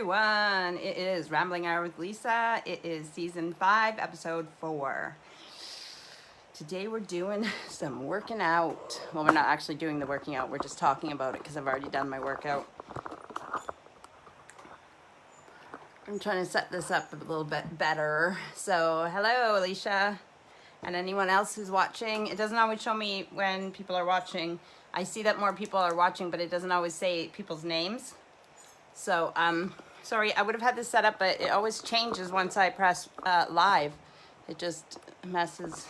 everyone. It is Rambling Hour with Lisa. It is season 5, episode 4. Today we're doing some working out. Well, we're not actually doing the working out. We're just talking about it because I've already done my workout. I'm trying to set this up a little bit better. So, hello, Alicia. And anyone else who's watching. It doesn't always show me when people are watching. I see that more people are watching, but it doesn't always say people's names. So, sorry, I would have had this set up, but it always changes once I press live. It just messes,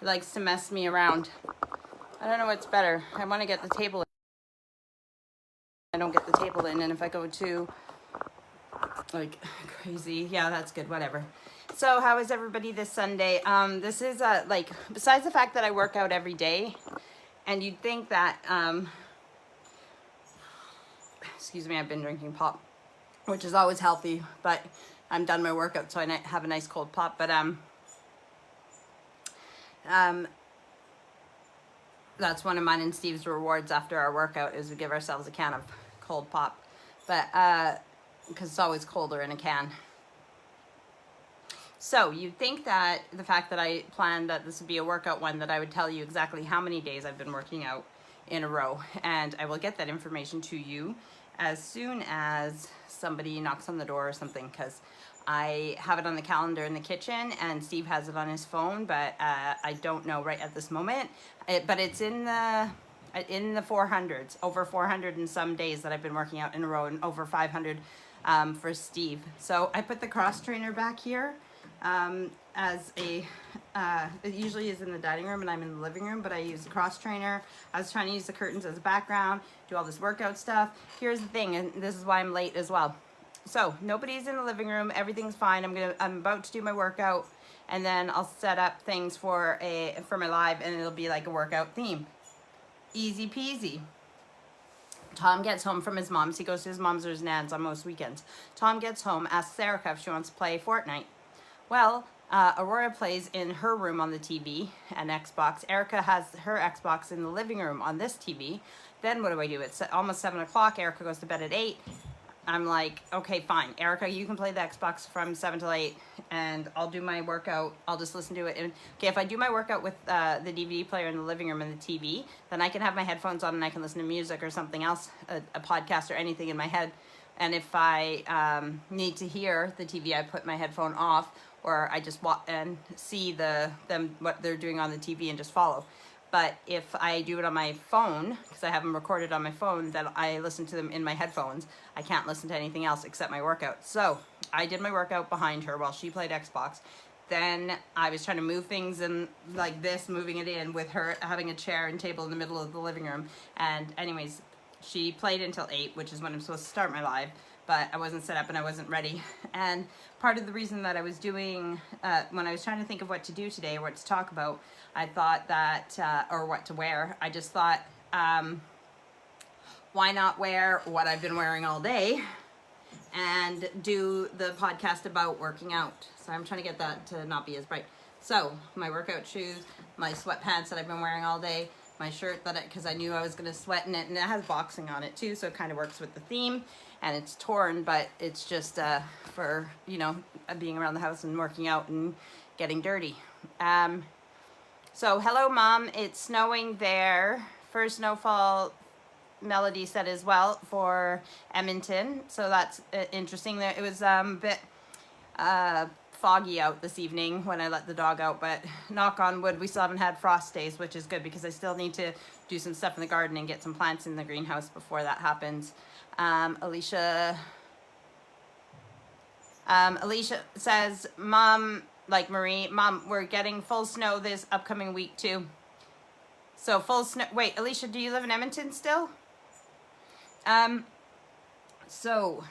it likes to mess me around. I don't know what's better. I want to get the table in. I don't get the table in, and if I go to, like, crazy, yeah, that's good, whatever. So, how is everybody this Sunday? This is, like, besides the fact that I work out every day, and you'd think that, excuse me, I've been drinking pop, which is always healthy, but I'm done my workout, so I have a nice cold pop. But that's one of mine and Steve's rewards after our workout, is we give ourselves a can of cold pop, but because it's always colder in a can. So you'd think that the fact that I planned that this would be a workout one, that I would tell you exactly how many days I've been working out in a row, and I will get that information to you as soon as somebody knocks on the door or something, because I have it on the calendar in the kitchen and Steve has it on his phone, but I don't know right at this moment. But it's in the 400s, over 400 and some days that I've been working out in a row, and over 500 for Steve. So I put the cross trainer back here as a, it usually is in the dining room and I'm in the living room, but I use the cross trainer. I was trying to use the curtains as a background, do all this workout stuff. Here's the thing, and this is why I'm late as well. So nobody's in the living room, everything's fine. I'm about to do my workout, and then I'll set up things for my live, and it'll be like a workout theme. Easy peasy. Tom gets home from his mom's. He goes to his mom's or his nan's on most weekends. Tom gets home, asks Erica if she wants to play Fortnite. Well, Aurora plays in her room on the TV and Xbox. Erica has her Xbox in the living room on this TV. Then what do? It's almost 7 o'clock. Erica goes to bed at 8. I'm like, okay, fine. Erica, you can play the Xbox from 7 till 8, and I'll do my workout. I'll just listen to it. And, okay, if I do my workout with the DVD player in the living room and the TV, then I can have my headphones on and I can listen to music or something else, a podcast or anything in my head. And if I need to hear the TV, I put my headphone off, or I just watch and see them what they're doing on the TV and just follow. But if I do it on my phone, because I have them recorded on my phone, then I listen to them in my headphones. I can't listen to anything else except my workout. So I did my workout behind her while she played Xbox. Then I was trying to move things in like this, moving it in with her having a chair and table in the middle of the living room. And anyways, she played until 8, which is when I'm supposed to start my live. But I wasn't set up and I wasn't ready. And part of the reason that I was doing, when I was trying to think of what to do today or what to talk about, I thought that, or what to wear, I just thought, why not wear what I've been wearing all day and do the podcast about working out. So I'm trying to get that to not be as bright. So my workout shoes, my sweatpants that I've been wearing all day, my shirt because I knew I was going to sweat in it, and it has boxing on it too, so it kind of works with the theme. And it's torn, but it's just for, you know, being around the house and working out and getting dirty. So hello, Mom. It's snowing there. First snowfall, Melody said as well, for Edmonton. So that's interesting. It was a bit foggy out this evening when I let the dog out, but knock on wood, we still haven't had frost days, which is good because I still need to do some stuff in the garden and get some plants in the greenhouse before that happens. Alicia says, Mom, like Marie, Mom, we're getting full snow this upcoming week too. So full snow. Wait, Alicia, do you live in Edmonton still? So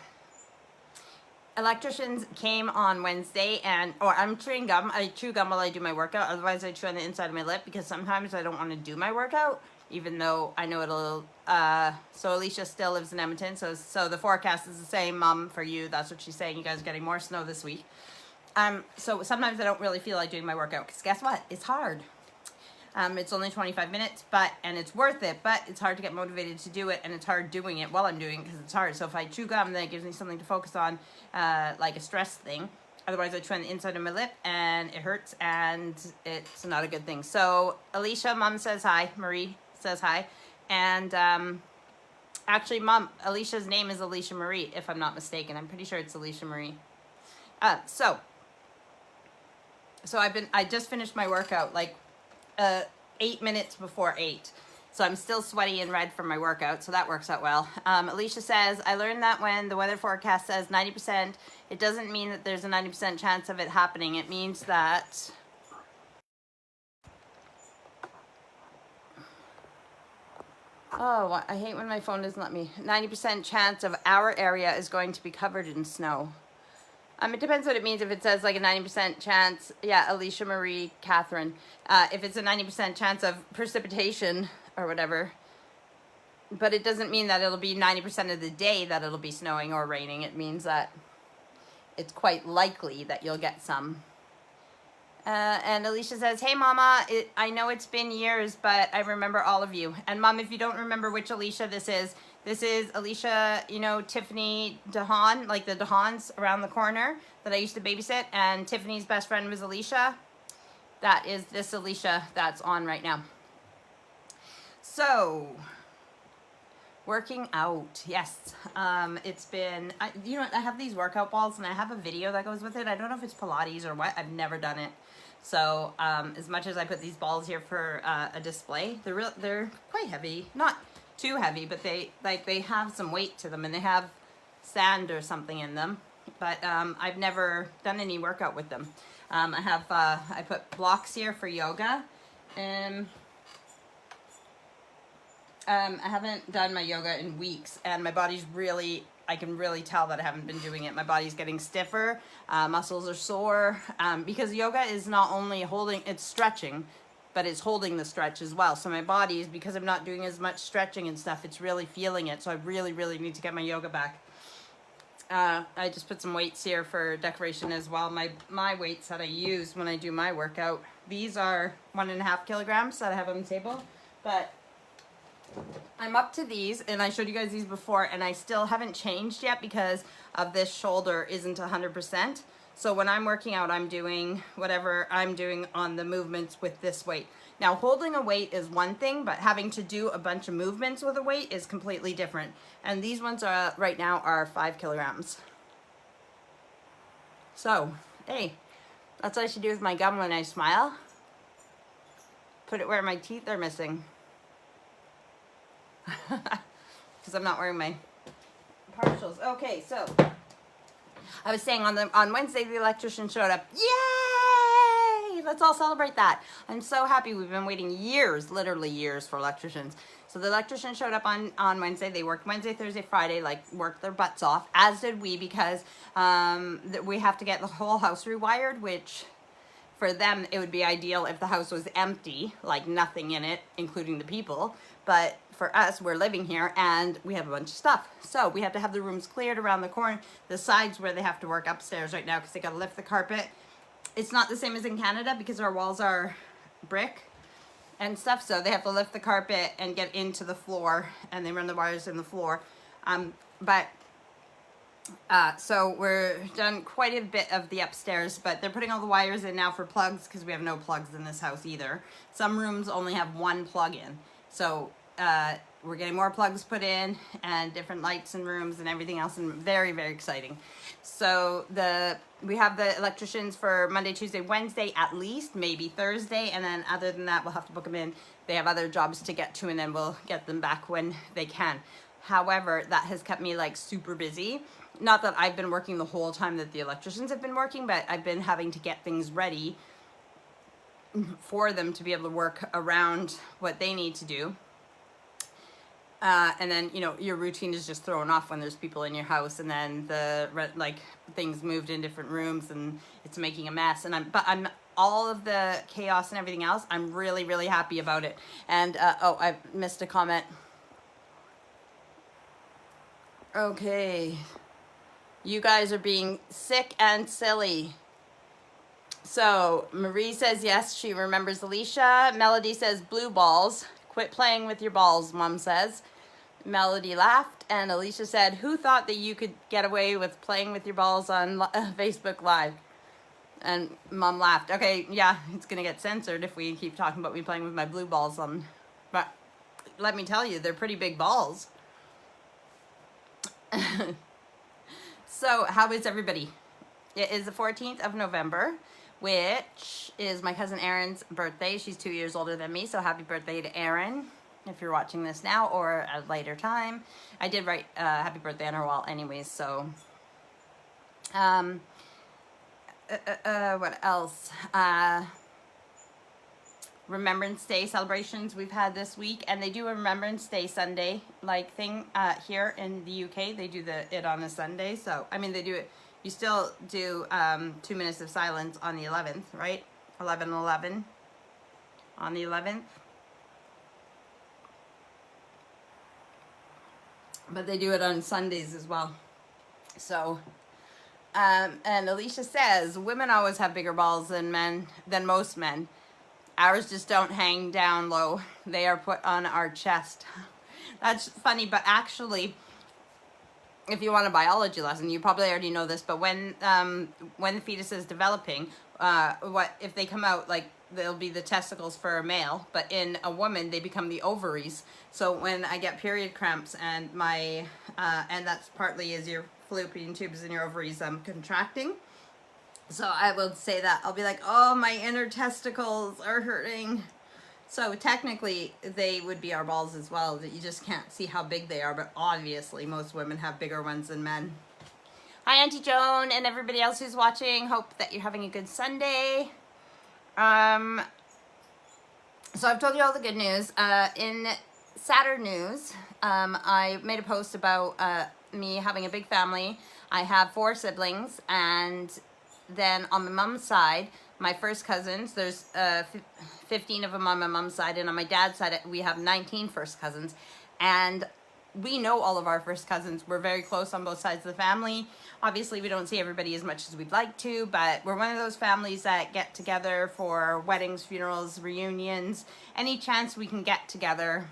electricians came on Wednesday, and I'm chewing gum. I chew gum while I do my workout. Otherwise, I chew on the inside of my lip because sometimes I don't want to do my workout, even though I know it'll. So Alicia still lives in Edmonton. So the forecast is the same, Mom, for you. That's what she's saying. You guys are getting more snow this week. So sometimes I don't really feel like doing my workout because guess what? It's hard. It's only 25 minutes, and it's worth it, but it's hard to get motivated to do it, and it's hard doing it while I'm doing it because it's hard. So if I chew gum, then it gives me something to focus on, like a stress thing. Otherwise, I chew on the inside of my lip, and it hurts, and it's not a good thing. So Alicia, Mom says hi. Marie says hi. And actually, Mom, Alicia's name is Alicia Marie, if I'm not mistaken. I'm pretty sure it's Alicia Marie. So I just finished my workout, like 8 minutes before 8. So I'm still sweaty and red from my workout, so that works out well. Alicia says, I learned that when the weather forecast says 90%, it doesn't mean that there's a 90% chance of it happening. It means that... Oh, I hate when my phone doesn't let me. 90% chance of our area is going to be covered in snow. It depends what it means. If it says like a 90% chance, yeah, Alicia Marie Catherine. If it's a 90% chance of precipitation or whatever, but it doesn't mean that it'll be 90% of the day that it'll be snowing or raining. It means that it's quite likely that you'll get some. And Alicia says, hey Mama, I know it's been years, but I remember all of you. And Mom, if you don't remember which Alicia this is Alicia, you know, Tiffany DeHaan, like the DeHaans around the corner that I used to babysit, and Tiffany's best friend was Alicia. That is this Alicia that's on right now. So, working out, yes. It's been, you know, I have these workout balls, and I have a video that goes with it. I don't know if it's Pilates or what. I've never done it. So, as much as I put these balls here for a display, they're quite heavy. Not too heavy, but they have some weight to them, and they have sand or something in them. But I've never done any workout with them. I put blocks here for yoga, and I haven't done my yoga in weeks, and my body's really, I can really tell that I haven't been doing it. My body's getting stiffer, muscles are sore, because yoga is not only holding, it's stretching, but it's holding the stretch as well. So my body is, because I'm not doing as much stretching and stuff, it's really feeling it. So I really, really need to get my yoga back. I just put some weights here for decoration as well. My weights that I use when I do my workout, these are 1.5 kilograms that I have on the table, but I'm up to these, and I showed you guys these before, and I still haven't changed yet because of this shoulder isn't 100%. So when I'm working out, I'm doing whatever I'm doing on the movements with this weight. Now, holding a weight is one thing, but having to do a bunch of movements with a weight is completely different. And these ones are right now are 5 kilograms. So, hey, that's what I should do with my gum when I smile. Put it where my teeth are missing. Because I'm not wearing my partials. Okay, so I was saying on Wednesday the electrician showed up. Yay! Let's all celebrate that. I'm so happy. We've been waiting years, literally years, for electricians. So the electrician showed up on Wednesday. They worked Wednesday, Thursday, Friday, like worked their butts off, as did we, because we have to get the whole house rewired, which for them it would be ideal if the house was empty, like nothing in it, including the people. But for us, we're living here and we have a bunch of stuff. So we have to have the rooms cleared around the corner, the sides where they have to work upstairs right now because they got to lift the carpet. It's not the same as in Canada because our walls are brick and stuff. So they have to lift the carpet and get into the floor, and they run the wires in the floor. So we're done quite a bit of the upstairs, but they're putting all the wires in now for plugs because we have no plugs in this house either. Some rooms only have one plug in. So we're getting more plugs put in and different lights in rooms and everything else, and very, very exciting. So we have the electricians for Monday, Tuesday, Wednesday at least, maybe Thursday, and then other than that, we'll have to book them in. They have other jobs to get to, and then we'll get them back when they can. However, that has kept me like super busy. Not that I've been working the whole time that the electricians have been working, but I've been having to get things ready for them to be able to work around what they need to do. And then, you know, your routine is just thrown off when there's people in your house, and then things moved in different rooms and it's making a mess. And I'm all of the chaos and everything else, I'm really, really happy about it. And, oh, I missed a comment. Okay. You guys are being sick and silly. So Marie says yes, she remembers Alicia. Melody says blue balls. Quit playing with your balls, Mom says. Melody laughed, and Alicia said, who thought that you could get away with playing with your balls on Facebook Live? And Mom laughed. Okay, yeah, it's gonna get censored if we keep talking about me playing with my blue balls on. But let me tell you, they're pretty big balls. So how is everybody? It is the 14th of November, which is my cousin Erin's birthday. She's 2 years older than me, so happy birthday to Erin, if you're watching this now or at a later time. I did write happy birthday on her wall anyways, so... what else? Remembrance Day celebrations we've had this week, and they do a Remembrance Day Sunday like thing here in the UK. They do it on a Sunday, so I mean they do it. You still do 2 minutes of silence on the 11th, right? 11/11 on the 11th. But they do it on Sundays as well. So, and Alicia says, women always have bigger balls than men, than most men. Ours just don't hang down low. They are put on our chest. That's funny, but actually, if you want a biology lesson, you probably already know this, but when the fetus is developing, what if they come out, like, they'll be the testicles for a male, but in a woman, they become the ovaries. So when I get period cramps and my, and that's partly as your fallopian tubes and your ovaries contracting, so I will say that, I'll be like, oh, my inner testicles are hurting. So technically, they would be our balls as well. That you just can't see how big they are, but obviously most women have bigger ones than men. Hi, Auntie Joan, and everybody else who's watching. Hope that you're having a good Sunday. So I've told you all the good news. In sadder news, I made a post about me having a big family. I have 4 siblings, and then on my mom's side, my first cousins, there's 15 of them on my mom's side, and on my dad's side, we have 19 first cousins. And we know all of our first cousins. We're very close on both sides of the family. Obviously, we don't see everybody as much as we'd like to, but we're one of those families that get together for weddings, funerals, reunions, any chance we can get together.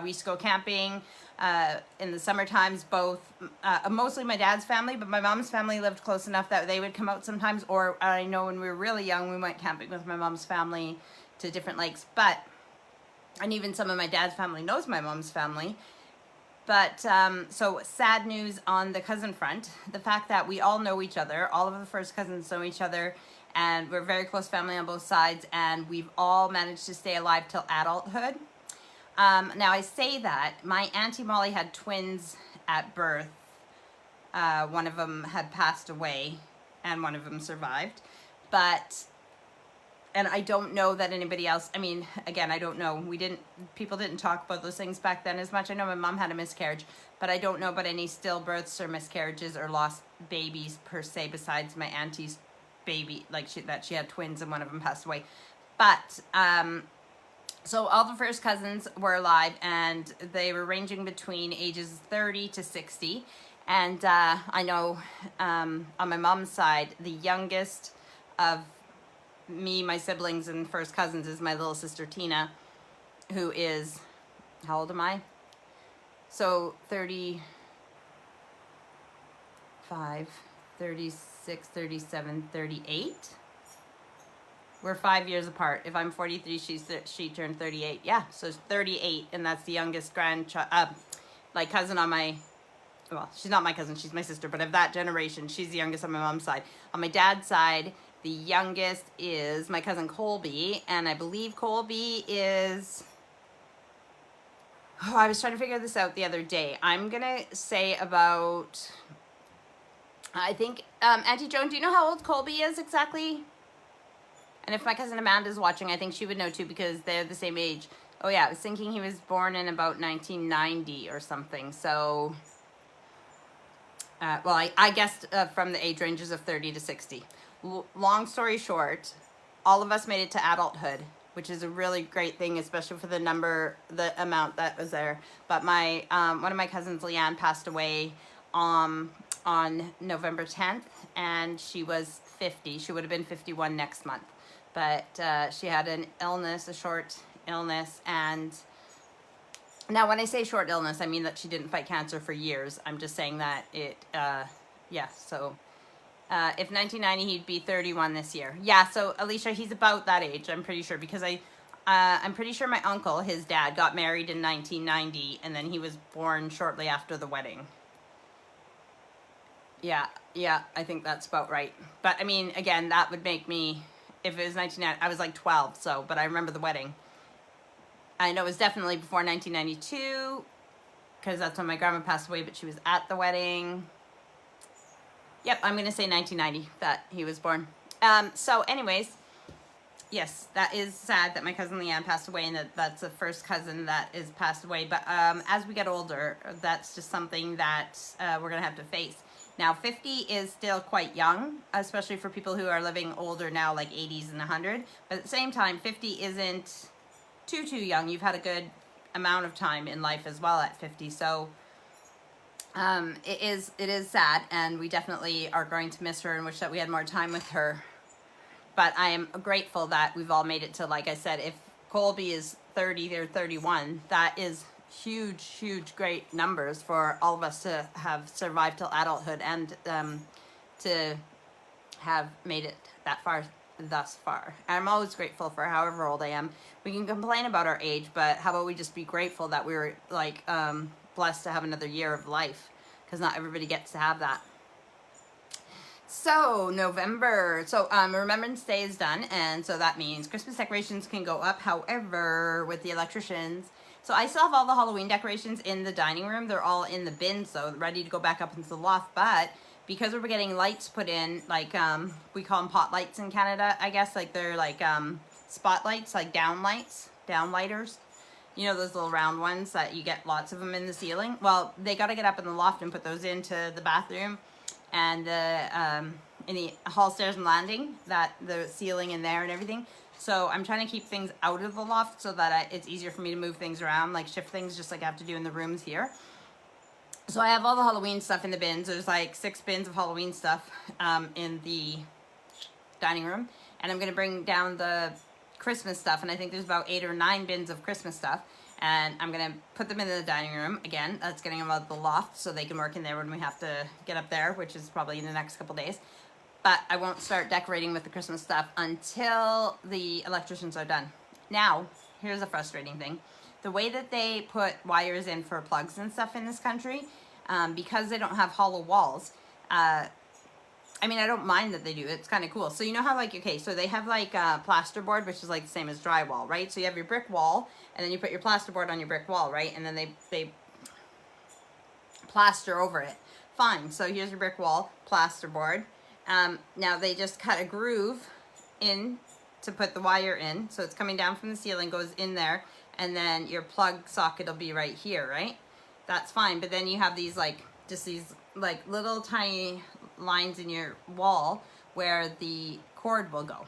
We used to go camping in the summer times, both, mostly my dad's family, but my mom's family lived close enough that they would come out sometimes, or I know when we were really young, we went camping with my mom's family to different lakes, and even some of my dad's family knows my mom's family. But, so sad news on the cousin front, the fact that we all know each other, all of the first cousins know each other, and we're a very close family on both sides, and we've all managed to stay alive till adulthood. Now I say that, my Auntie Molly had twins at birth. One of them had passed away, and one of them survived, and I don't know that anybody else, I mean, again, I don't know. People didn't talk about those things back then as much. I know my mom had a miscarriage, but I don't know about any stillbirths or miscarriages or lost babies per se, besides my auntie's baby, like she had twins and one of them passed away. But, so all the first cousins were alive, and they were ranging between ages 30 to 60. And I know on my mom's side, the youngest of me, my siblings, and first cousins is my little sister Tina, who is, how old am I? So 35, 36, 37, 38. We're 5 years apart. If I'm 43, she turned 38. Yeah, so 38, and that's the youngest grandchild, like cousin on my, well, she's not my cousin, she's my sister, but of that generation, she's the youngest on my mom's side. On my dad's side, the youngest is my cousin Colby, and I believe Colby is, oh, I was trying to figure this out the other day. I'm gonna say about, I think, Auntie Joan, do you know how old Colby is exactly? And if my cousin Amanda's watching, I think she would know too, because they're the same age. Oh yeah, I was thinking he was born in about 1990 or something, so, well, I guessed from the age ranges of 30 to 60. Long story short, all of us made it to adulthood, which is a really great thing, especially for the amount that was there. But my one of my cousins, Leanne, passed away on November 10th, and she was 50. She would have been 51 next month. But she had an illness, a short illness, and now when I say short illness, I mean that she didn't fight cancer for years. I'm just saying that it, yeah, so if 1990, he'd be 31 this year. Yeah, so Alicia, he's about that age, I'm pretty sure, because I'm pretty sure my uncle, his dad, got married in 1990, and then he was born shortly after the wedding. Yeah, I think that's about right. But I mean, again, that would make me, if it was 1990, I was like 12, so, but I remember the wedding. I know it was definitely before 1992, because that's when my grandma passed away, but she was at the wedding. Yep, I'm going to say 1990 that he was born. So anyways, yes, that is sad that my cousin Leanne passed away, and that's the first cousin that is passed away. But as we get older, that's just something that we're going to have to face. Now, 50 is still quite young, especially for people who are living older now, like 80s and 100. But at the same time, 50 isn't too young. You've had a good amount of time in life as well at 50. So it is sad, and we definitely are going to miss her and wish that we had more time with her. But I am grateful that we've all made it to, like I said, if Colby is 30 or 31, that is huge, great numbers for all of us to have survived till adulthood, and to have made it that far thus far. I'm always grateful for however old I am. We can complain about our age, but how about we just be grateful that we were like blessed to have another year of life, because not everybody gets to have that. So November, so Remembrance Day is done, and so that means Christmas decorations can go up. However, with the electricians, so I still have all the Halloween decorations in the dining room. They're all in the bin, so ready to go back up into the loft. But because we're getting lights put in, like we call them pot lights in Canada, I guess, like they're like spotlights, like downlighters. You know, those little round ones that you get lots of them in the ceiling. Well, they got to get up in the loft and put those into the bathroom and in the hall, stairs, and landing, that the ceiling in there and everything. So I'm trying to keep things out of the loft so that it's easier for me to move things around, like shift things, just like I have to do in the rooms here. So I have all the Halloween stuff in the bins. There's like 6 bins of Halloween stuff in the dining room. And I'm going to bring down the Christmas stuff. And I think there's about 8 or 9 bins of Christmas stuff. And I'm going to put them in the dining room. Again, that's getting them out of the loft so they can work in there when we have to get up there, which is probably in the next couple days. But I won't start decorating with the Christmas stuff until the electricians are done. Now, here's a frustrating thing. The way that they put wires in for plugs and stuff in this country, because they don't have hollow walls, I mean, I don't mind that they do. It's kind of cool. So you know how, like, okay, so they have like plasterboard, which is like the same as drywall, right? So you have your brick wall, and then you put your plasterboard on your brick wall, right? And then they plaster over it. Fine. So here's your brick wall, plasterboard. Now they just cut a groove in to put the wire in. So it's coming down from the ceiling, goes in there, and then your plug socket will be right here, right? That's fine. But then you have these like, just these like little tiny lines in your wall where the cord will go.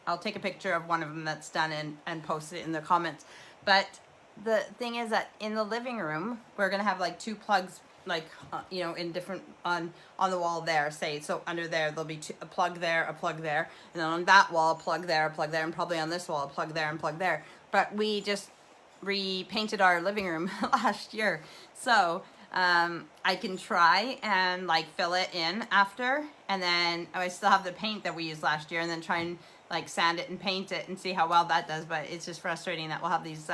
I'll take a picture of one of them that's done and post it in the comments. But the thing is that in the living room, we're going to have like 2 plugs, like, you know, in different, on the wall there, say, so under there, there'll be a plug there, and then on that wall, a plug there, and probably on this wall, a plug there and plug there. But we just repainted our living room last year. So, I can try and like fill it in after, and then I still have the paint that we used last year, and then try and like sand it and paint it and see how well that does. But it's just frustrating that we'll have these,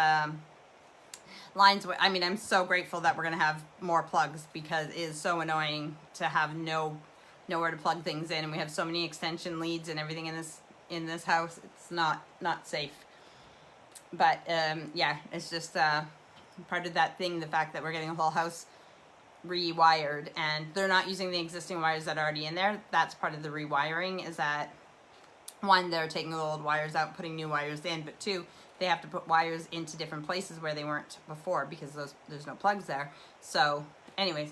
lines. I mean, I'm so grateful that we're going to have more plugs, because it is so annoying to have nowhere to plug things in, and we have so many extension leads and everything in this house. It's not safe. But yeah, it's just part of that thing, the fact that we're getting a whole house rewired, and they're not using the existing wires that are already in there. That's part of the rewiring, is that 1, they're taking the old wires out, putting new wires in, but 2, they have to put wires into different places where they weren't before, because there's no plugs there. So anyways,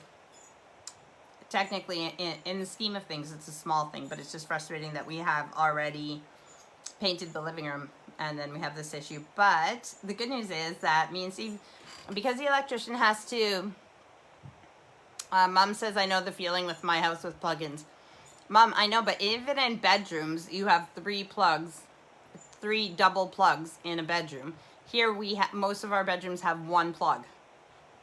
technically in the scheme of things, it's a small thing, but it's just frustrating that we have already painted the living room and then we have this issue. But the good news is that me and Steve, because the electrician has to, Mom says, I know the feeling with my house with plugins. Mom, I know, but even in bedrooms, you have 3 double plugs in a bedroom. Here we have, most of our bedrooms have 1 plug.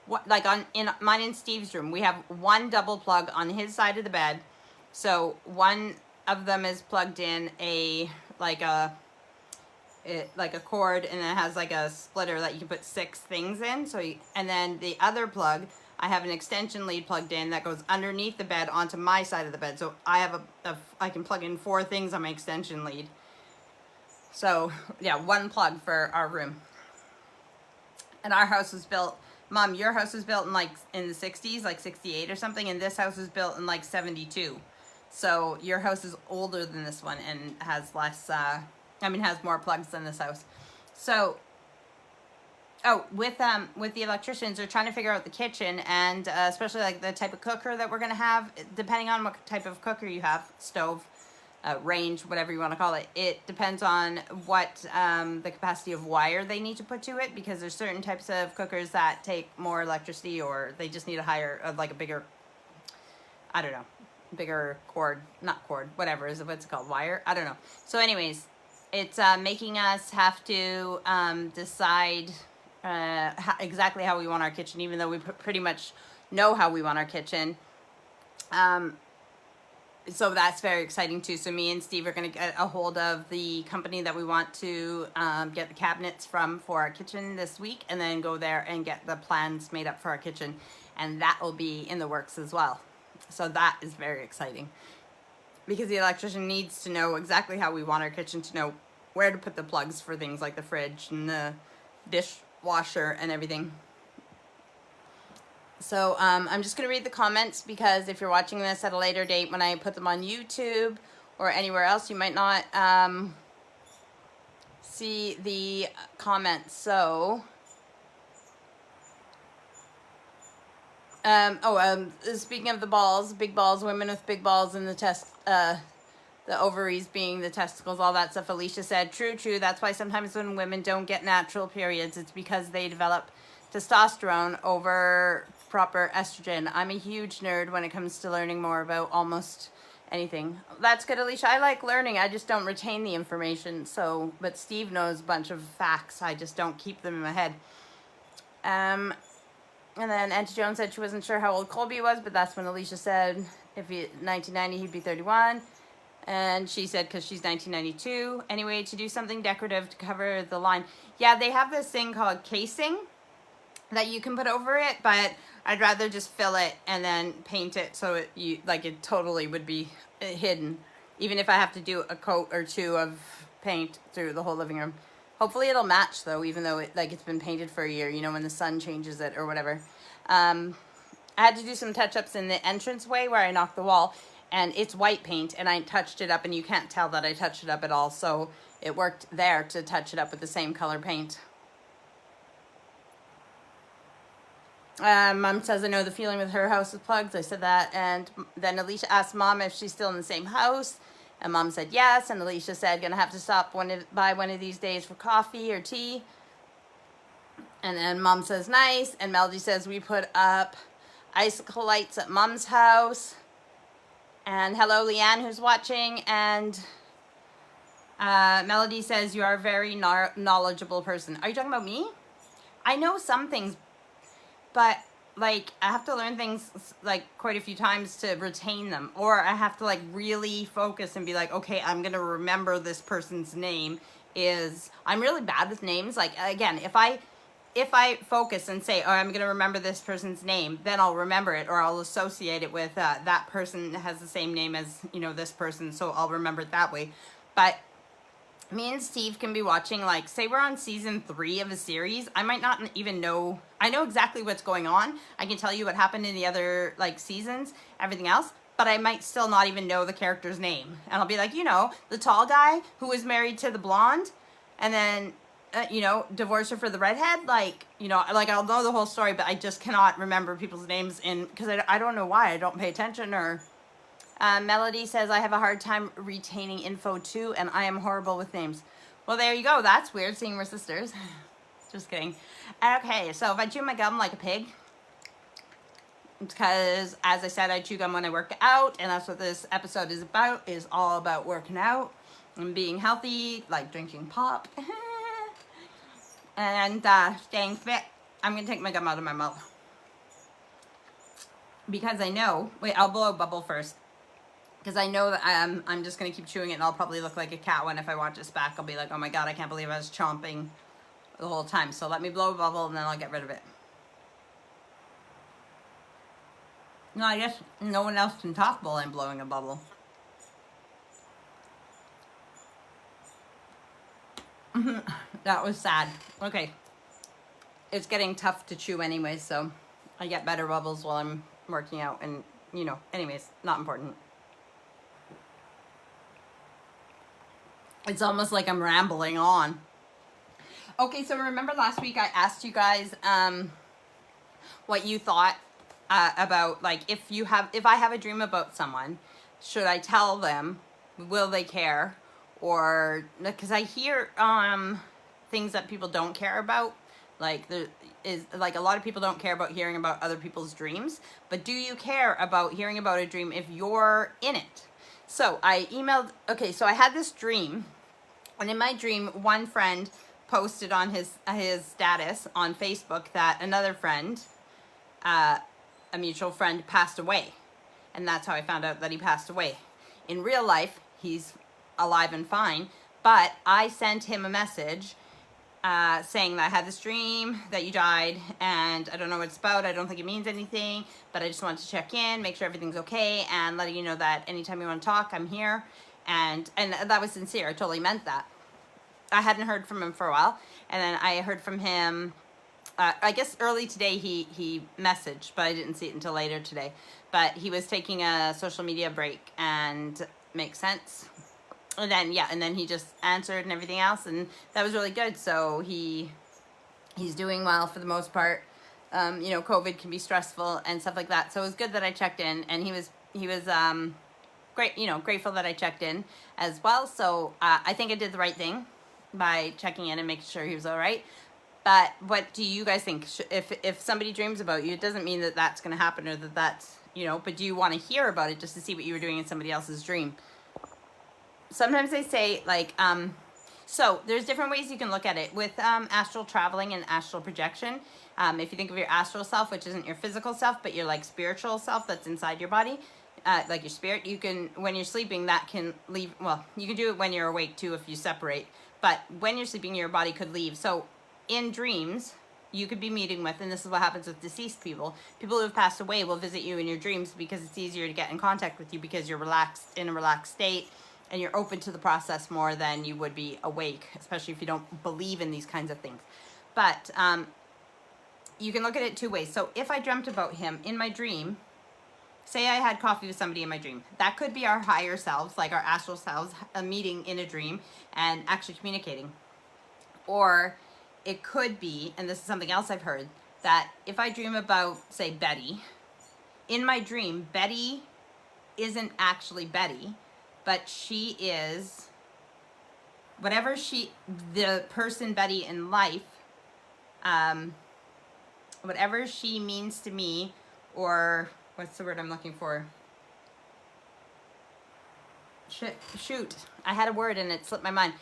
What, like in mine and Steve's room, we have 1 double plug on his side of the bed. So one of them is plugged in like a cord, and it has like a splitter that you can put 6 things in. And then the other plug, I have an extension lead plugged in that goes underneath the bed onto my side of the bed. So I have I can plug in 4 things on my extension lead. So yeah, 1 plug for our room. And our house was built, Mom, your house was built in the 60s, like 68 or something, and this house was built in like 72. So your house is older than this one and has less, has more plugs than this house. So, with the electricians, they're trying to figure out the kitchen, and especially like the type of cooker that we're gonna have, depending on what type of cooker you have, stove, range, whatever you want to call it. It depends on what the capacity of wire they need to put to it, because there's certain types of cookers that take more electricity, or they just need a higher, like a bigger, I don't know, bigger cord, not cord, whatever is it, what's it called, wire? I don't know. So anyways, it's making us have to decide exactly how we want our kitchen, even though we pretty much know how we want our kitchen. So that's very exciting too. So me and Steve are going to get a hold of the company that we want to get the cabinets from for our kitchen this week, and then go there and get the plans made up for our kitchen, and that will be in the works as well. So that is very exciting, because the electrician needs to know exactly how we want our kitchen, to know where to put the plugs for things like the fridge and the dishwasher and everything. So I'm just going to read the comments, because if you're watching this at a later date when I put them on YouTube or anywhere else, you might not see the comments. So, speaking of the balls, big balls, women with big balls, and the ovaries being the testicles, all that stuff, Alicia said, true, that's why sometimes when women don't get natural periods, it's because they develop testosterone over proper estrogen. I'm a huge nerd when it comes to learning more about almost anything. That's good, Alicia. I like learning. I just don't retain the information. So, but Steve knows a bunch of facts. I just don't keep them in my head. And then Auntie Joan said she wasn't sure how old Colby was, but that's when Alicia said 1990 he'd be 31. And she said because she's 1992. Anyway, to do something decorative to cover the line. Yeah, they have this thing called casing that you can put over it, but I'd rather just fill it and then paint it so it totally would be hidden, even if I have to do a coat or 2 of paint through the whole living room. Hopefully it'll match though, even though it's been painted for a year, when the sun changes it or whatever. I had to do some touch-ups in the entranceway where I knocked the wall, and it's white paint, and I touched it up, and you can't tell that I touched it up at all, so it worked there to touch it up with the same color paint. Mom says, I know the feeling with her house with plugs. I said that. And then Alicia asked Mom if she's still in the same house. And Mom said yes. And Alicia said, gonna have to stop by one of these days for coffee or tea. And then Mom says, nice. And Melody says, we put up icicle lights at Mom's house. And hello, Leanne, who's watching. And Melody says, you are a very knowledgeable person. Are you talking about me? I know some things, but I have to learn things quite a few times to retain them, or I have to really focus and be okay, I'm gonna remember this person's name. I'm really bad with names. Again, if I focus and say, oh, I'm gonna remember this person's name, then I'll remember it, or I'll associate it with that person has the same name as this person, so I'll remember it that way. But me and Steve can be watching, say we're on season 3 of a series. I might not even know. I know exactly what's going on. I can tell you what happened in the other, seasons, everything else. But I might still not even know the character's name. And I'll be the tall guy who was married to the blonde. And then, divorced her for the redhead. I'll know the whole story, but I just cannot remember people's names because I don't know why. I don't pay attention or... Melody says, I have a hard time retaining info too, and I am horrible with names. Well, there you go. That's weird, seeing we're sisters. Just kidding. Okay, so if I chew my gum like a pig, because, as I said, I chew gum when I work out, and that's what this episode is about, is all about working out and being healthy, like drinking pop, and staying fit. I'm going to take my gum out of my mouth. Because I know, wait, I'll blow a bubble first. Because I know that I'm just going to keep chewing it, and I'll probably look like a cat when if I watch this back, I'll be like, oh my god, I can't believe I was chomping the whole time. So let me blow a bubble, and then I'll get rid of it. No, I guess no one else can talk while I'm blowing a bubble. That was sad. Okay. It's getting tough to chew anyway, so I get better bubbles while I'm working out, and, you know, anyways, not important. It's almost like I'm rambling on. Okay, so remember last week I asked you guys what you thought about, like, if I have a dream about someone, should I tell them? Will they care? Or, because I hear things that people don't care about. Like, there is, like, a lot of people don't care about hearing about other people's dreams. But do you care about hearing about a dream if you're in it? So I emailed, okay, so I had this dream, and in my dream, one friend posted on his status on Facebook that another friend, a mutual friend, passed away. And that's how I found out that he passed away. In real life, he's alive and fine, but I sent him a message saying that I had this dream, that you died, and I don't know what it's about, I don't think it means anything, but I just wanted to check in, make sure everything's okay, and letting you know that anytime you want to talk, I'm here. And that was sincere. I totally meant that. I hadn't heard from him for a while, and then I heard from him, I guess early today he messaged, but I didn't see it until later today. But he was taking a social media break, and makes sense. And then, yeah, and then he just answered and everything else, and that was really good. So he's doing well for the most part. You know, COVID can be stressful and stuff like that. So it was good that I checked in, and he was great, you know, grateful that I checked in as well. So I think I did the right thing by checking in and making sure he was all right. But what do you guys think? If somebody dreams about you, it doesn't mean that that's going to happen, or that that's, you know, but do you want to hear about it just to see what you were doing in somebody else's dream? Sometimes they say, like, so there's different ways you can look at it with astral traveling and astral projection. If you think of your astral self, which isn't your physical self, but your, like, spiritual self that's inside your body, like your spirit, you can, when you're sleeping, that can leave. Well, you can do it when you're awake too if you separate, but when you're sleeping, your body could leave. So in dreams, you could be meeting with, and this is what happens with deceased people. People who have passed away will visit you in your dreams because it's easier to get in contact with you because you're relaxed, in a relaxed state, and you're open to the process more than you would be awake, especially if you don't believe in these kinds of things. But you can look at it two ways. So if I dreamt about him in my dream, say I had coffee with somebody in my dream, that could be our higher selves, like our astral selves, a meeting in a dream and actually communicating. Or it could be, and this is something else I've heard, that if I dream about, say, Betty, in my dream, Betty isn't actually Betty, but she is whatever the person Betty in life, whatever she means to me, or what's the word I'm looking for? Shoot, I had a word and it slipped my mind.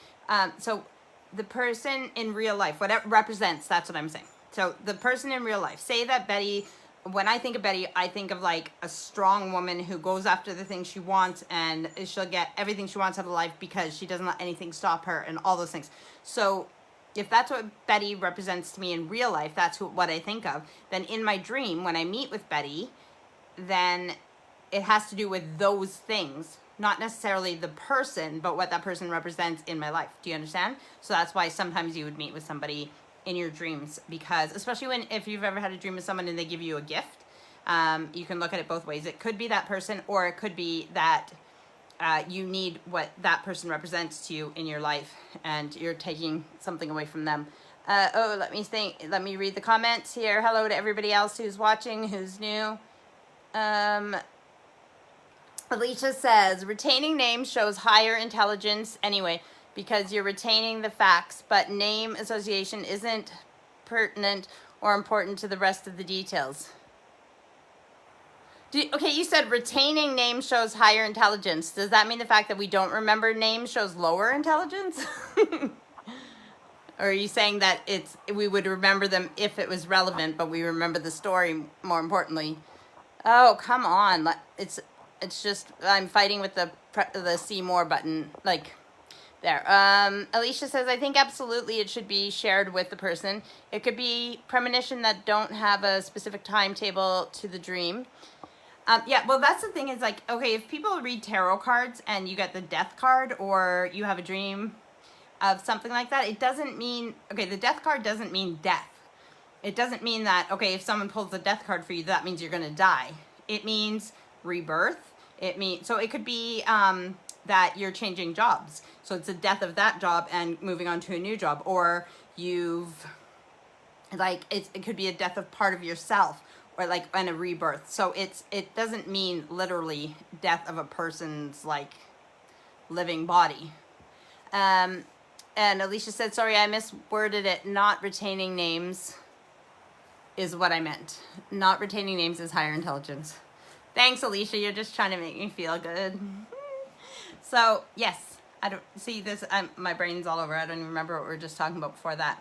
So the person in real life, what it represents, that's what I'm saying. So the person in real life, say that Betty, when I think of Betty, I think of like a strong woman who goes after the things she wants, and she'll get everything she wants out of life because she doesn't let anything stop her, and all those things. So if that's what Betty represents to me in real life, that's what I think of. Then in my dream, when I meet with Betty, then it has to do with those things, not necessarily the person, but what that person represents in my life. Do you understand? So that's why sometimes you would meet with somebody in your dreams, because especially if you've ever had a dream with someone and they give you a gift, you can look at it both ways. It could be that person, or it could be that you need what that person represents to you in your life, and you're taking something away from them. Let me think. Let me read the comments here. Hello to everybody else who's watching, who's new. Alicia says, retaining names shows higher intelligence anyway, because you're retaining the facts, but name association isn't pertinent or important to the rest of the details. Okay, you said retaining names shows higher intelligence. Does that mean the fact that we don't remember names shows lower intelligence? Or are you saying that we would remember them if it was relevant, but we remember the story more importantly? Oh, come on. It's just I'm fighting with the see more button, like there. Alicia says, I think absolutely it should be shared with the person. It could be premonition that don't have a specific timetable to the dream. Yeah, well, that's the thing is like, okay, if people read tarot cards and you get the death card or you have a dream of something like that, it doesn't mean, okay, the death card doesn't mean death. It doesn't mean that, okay, if someone pulls the death card for you, that means you're going to die. It means rebirth. So it could be that you're changing jobs. So it's the death of that job and moving on to a new job. Or you've, like, it could be a death of part of yourself. Or like, and a rebirth. So it doesn't mean literally death of a person's like living body. And Alicia said, sorry, I misworded it. Not retaining names is what I meant. Not retaining names is higher intelligence. Thanks, Alicia. You're just trying to make me feel good. So yes, I don't see this. My brain's all over. I don't even remember what we were just talking about before that.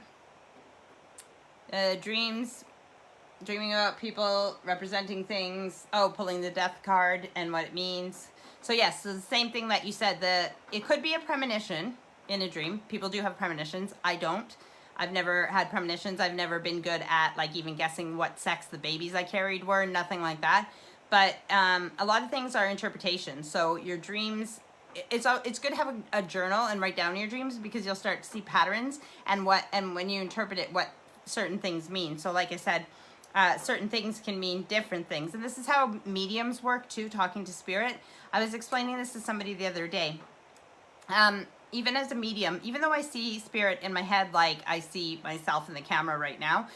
Dreaming about people representing things. Oh, pulling the death card and what it means. So yes, so the same thing that you said, it could be a premonition in a dream. People do have premonitions. I don't. I've never had premonitions. I've never been good at like even guessing what sex the babies I carried were, nothing like that. But a lot of things are interpretation. So your dreams, it's good to have a journal and write down your dreams because you'll start to see patterns and when you interpret it, what certain things mean. So like I said, certain things can mean different things. And this is how mediums work too, talking to spirit. I was explaining this to somebody the other day. Even as a medium, even though I see spirit in my head, like I see myself in the camera right now,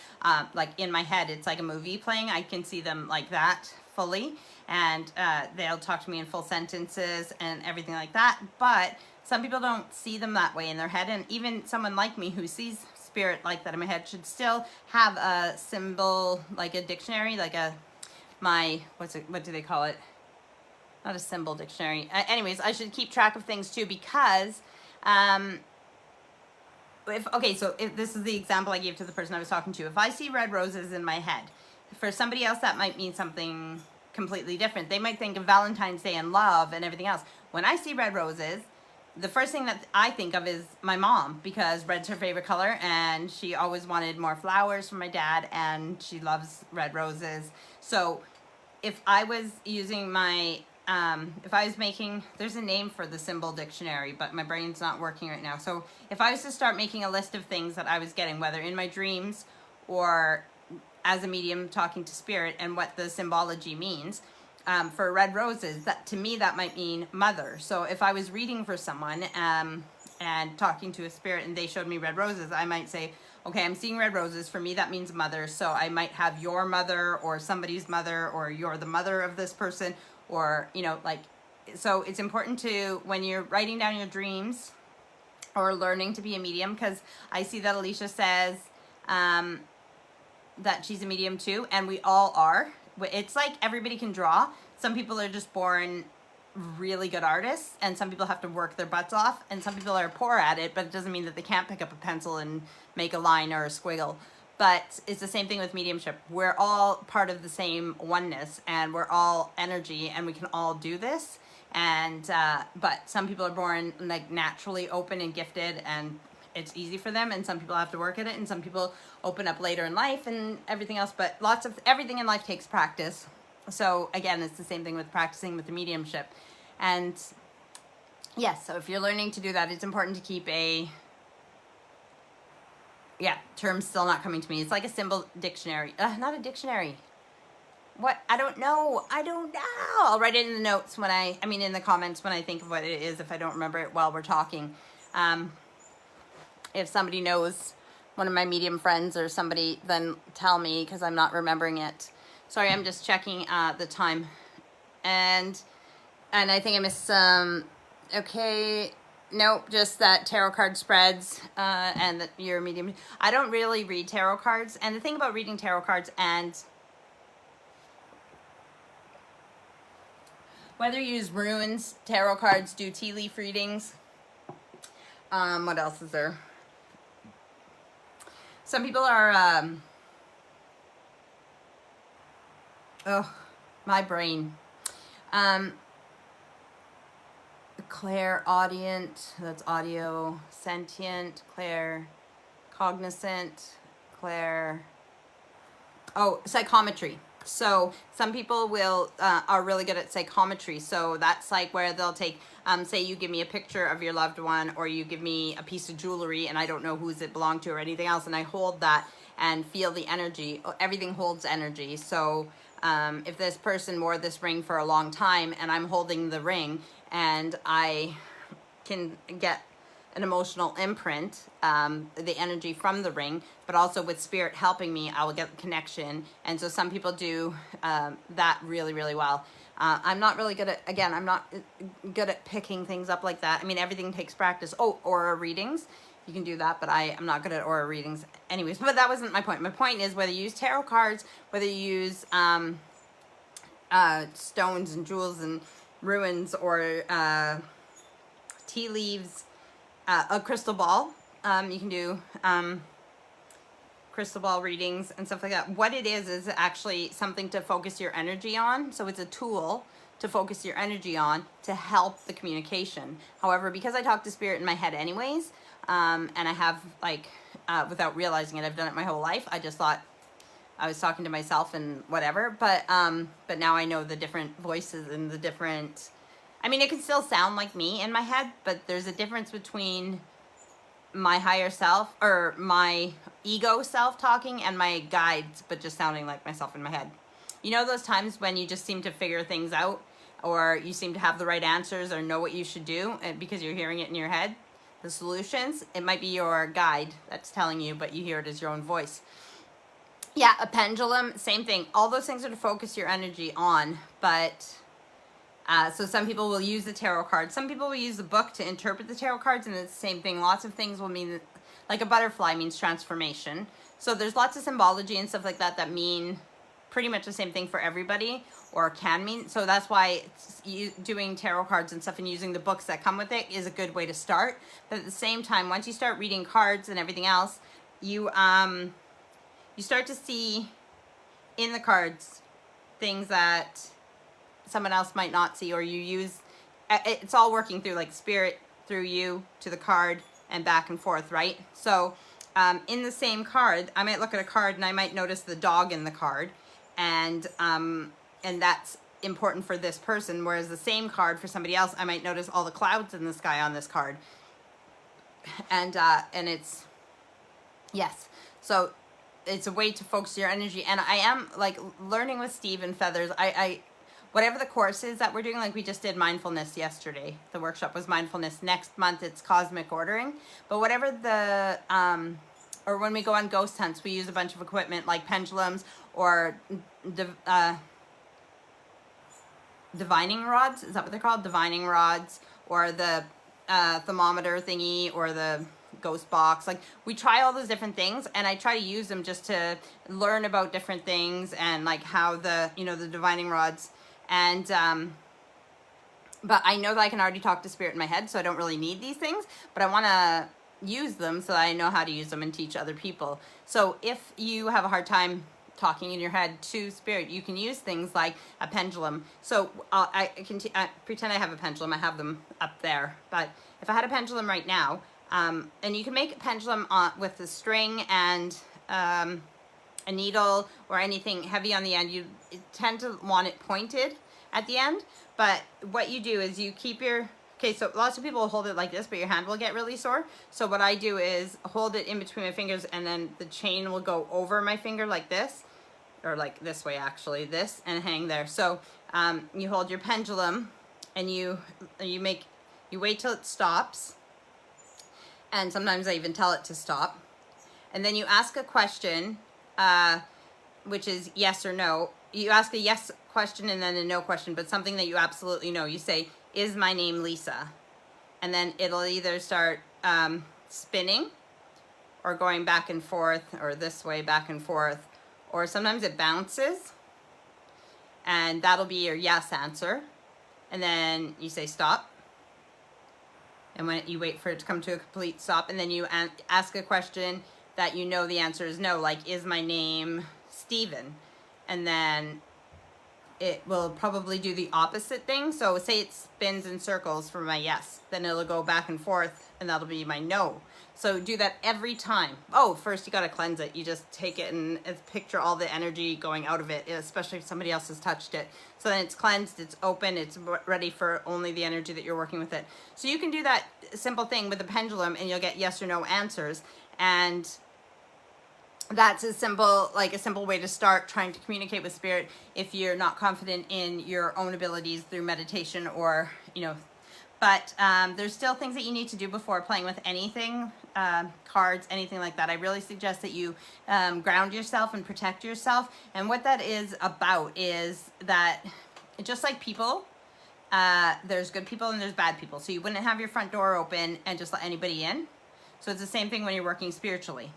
like in my head, it's like a movie playing. I can see them like that fully, and they'll talk to me in full sentences and everything like that. But some people don't see them that way in their head, and even someone like me who sees spirit like that in my head should still have a symbol, like a dictionary, like what do they call it? Not a symbol dictionary. Anyways, I should keep track of things too because if this is the example I gave to the person I was talking to. If I see red roses in my head, for somebody else that might mean something completely different. They might think of Valentine's Day and love and everything else. When I see red roses, the first thing that I think of is my mom, because red's her favorite color and she always wanted more flowers from my dad and she loves red roses. So if I was using my if I was making, there's a name for the symbol dictionary, but my brain's not working right now. So if I was to start making a list of things that I was getting, whether in my dreams or as a medium talking to spirit, and what the symbology means, for red roses, that to me, that might mean mother. So if I was reading for someone and talking to a spirit and they showed me red roses, I might say, okay, I'm seeing red roses. For me, that means mother. So I might have your mother or somebody's mother, or you're the mother of this person. Or, you know, like, so it's important to, when you're writing down your dreams or learning to be a medium, because I see that Alicia says that she's a medium too, and we all are. It's like everybody can draw. Some people are just born really good artists, and some people have to work their butts off, and some people are poor at it, but it doesn't mean that they can't pick up a pencil and make a line or a squiggle. But it's the same thing with mediumship. We're all part of the same oneness, and we're all energy, and we can all do this. And but some people are born like naturally open and gifted, and it's easy for them, and some people have to work at it, and some people open up later in life and everything else. But everything in life takes practice. So again, it's the same thing with practicing with the mediumship. And yes, so if you're learning to do that, it's important to keep term's still not coming to me. It's like a symbol dictionary. Not a dictionary. What? I don't know. I'll write it in the notes in the comments when I think of what it is, if I don't remember it while we're talking. If somebody knows, one of my medium friends or somebody, then tell me, because I'm not remembering it. Sorry, I'm just checking the time. And I think I missed some, okay. Nope, just that tarot card spreads and that you're a medium. I don't really read tarot cards. And the thing about reading tarot cards and Whether you use runes, tarot cards, do tea leaf readings. What else is there? Some people are, oh, my brain. Clairaudient, that's audio, sentient, cognizant, psychometry. So some people will are really good at psychometry. So that's like where they'll take, say you give me a picture of your loved one, or you give me a piece of jewelry and I don't know who's it belonged to or anything else, and I hold that and feel the energy. Everything holds energy. So if this person wore this ring for a long time and I'm holding the ring and I can get an emotional imprint, the energy from the ring, but also with spirit helping me, I will get the connection. And so some people do that really, really well. I'm not really good at, again, I'm not good at picking things up like that. I mean, everything takes practice. Oh, aura readings, you can do that, but I'm not good at aura readings anyways. But that wasn't my point. My point is whether you use tarot cards, whether you use stones and jewels and ruins, or tea leaves, a crystal ball. You can do crystal ball readings and stuff like that. What it is actually something to focus your energy on. So it's a tool to focus your energy on to help the communication. However, because I talk to spirit in my head anyways, and I have, like, without realizing it, I've done it my whole life. I just thought I was talking to myself and whatever. But now I know the different voices and the different, I mean, it can still sound like me in my head, but there's a difference between my higher self, or my ego self talking, and my guides, but just sounding like myself in my head. You know those times when you just seem to figure things out, or you seem to have the right answers or know what you should do because you're hearing it in your head? The solutions, it might be your guide that's telling you, but you hear it as your own voice. Yeah, a pendulum, same thing. All those things are to focus your energy on, but so some people will use the tarot cards. Some people will use the book to interpret the tarot cards, and it's the same thing. Lots of things will mean, like a butterfly means transformation. So there's lots of symbology and stuff like that that mean pretty much the same thing for everybody, or can mean. So that's why doing tarot cards and stuff and using the books that come with it is a good way to start. But at the same time, once you start reading cards and everything else, you start to see in the cards things that someone else might not see, or you use, it's all working through, like, spirit through you to the card and back and forth, right? So in the same card, I might look at a card and I might notice the dog in the card, and that's important for this person, whereas the same card for somebody else, I might notice all the clouds in the sky on this card. And it's, yes, so it's a way to focus your energy. And I am, like, learning with Steve and Feathers, whatever the course is that we're doing, like we just did mindfulness yesterday. The workshop was mindfulness. Next month it's cosmic ordering. But whatever the, or when we go on ghost hunts, we use a bunch of equipment like pendulums, or divining rods. Is that what they're called? Divining rods, or the thermometer thingy, or the ghost box. Like, we try all those different things, and I try to use them just to learn about different things, and like how the, you know, the divining rods. And but I know that I can already talk to spirit in my head, so I don't really need these things, but I want to use them so that I know how to use them and teach other people. So if you have a hard time talking in your head to spirit, you can use things like a pendulum. So I pretend I have a pendulum. I have them up there, but if I had a pendulum right now, and you can make a pendulum with a string and a needle or anything heavy on the end. You tend to want it pointed at the end, but what you do is you keep your, okay, so lots of people will hold it like this, but your hand will get really sore. So what I do is hold it in between my fingers, and then the chain will go over my finger like this, or like this way actually, this, and hang there. So you hold your pendulum, and you wait till it stops, and sometimes I even tell it to stop, and then you ask a question, which is yes or no. You ask a yes question and then a no question, but something that you absolutely know. You say, is my name Lisa? And then it'll either start spinning, or going back and forth, or this way back and forth, or sometimes it bounces, and that'll be your yes answer. and then you say stop. And when you wait for it to come to a complete stop, and then you ask a question that you know the answer is no, like, is my name Steven? And then it will probably do the opposite thing. So say it spins in circles for my yes, then it'll go back and forth, and that'll be my no. So do that every time. Oh, first you gotta cleanse it. You just take it and picture all the energy going out of it, especially if somebody else has touched it. So then it's cleansed, it's open, it's ready for only the energy that you're working with it. So you can do that simple thing with the pendulum, and you'll get yes or no answers. And that's a simple way to start trying to communicate with spirit if you're not confident in your own abilities through meditation, or, you know, but there's still things that you need to do before playing with anything, cards, anything like that. I really suggest that you ground yourself and protect yourself. And what that is about is that, just like people, there's good people and there's bad people. So you wouldn't have your front door open and just let anybody in. So it's the same thing when you're working spiritually.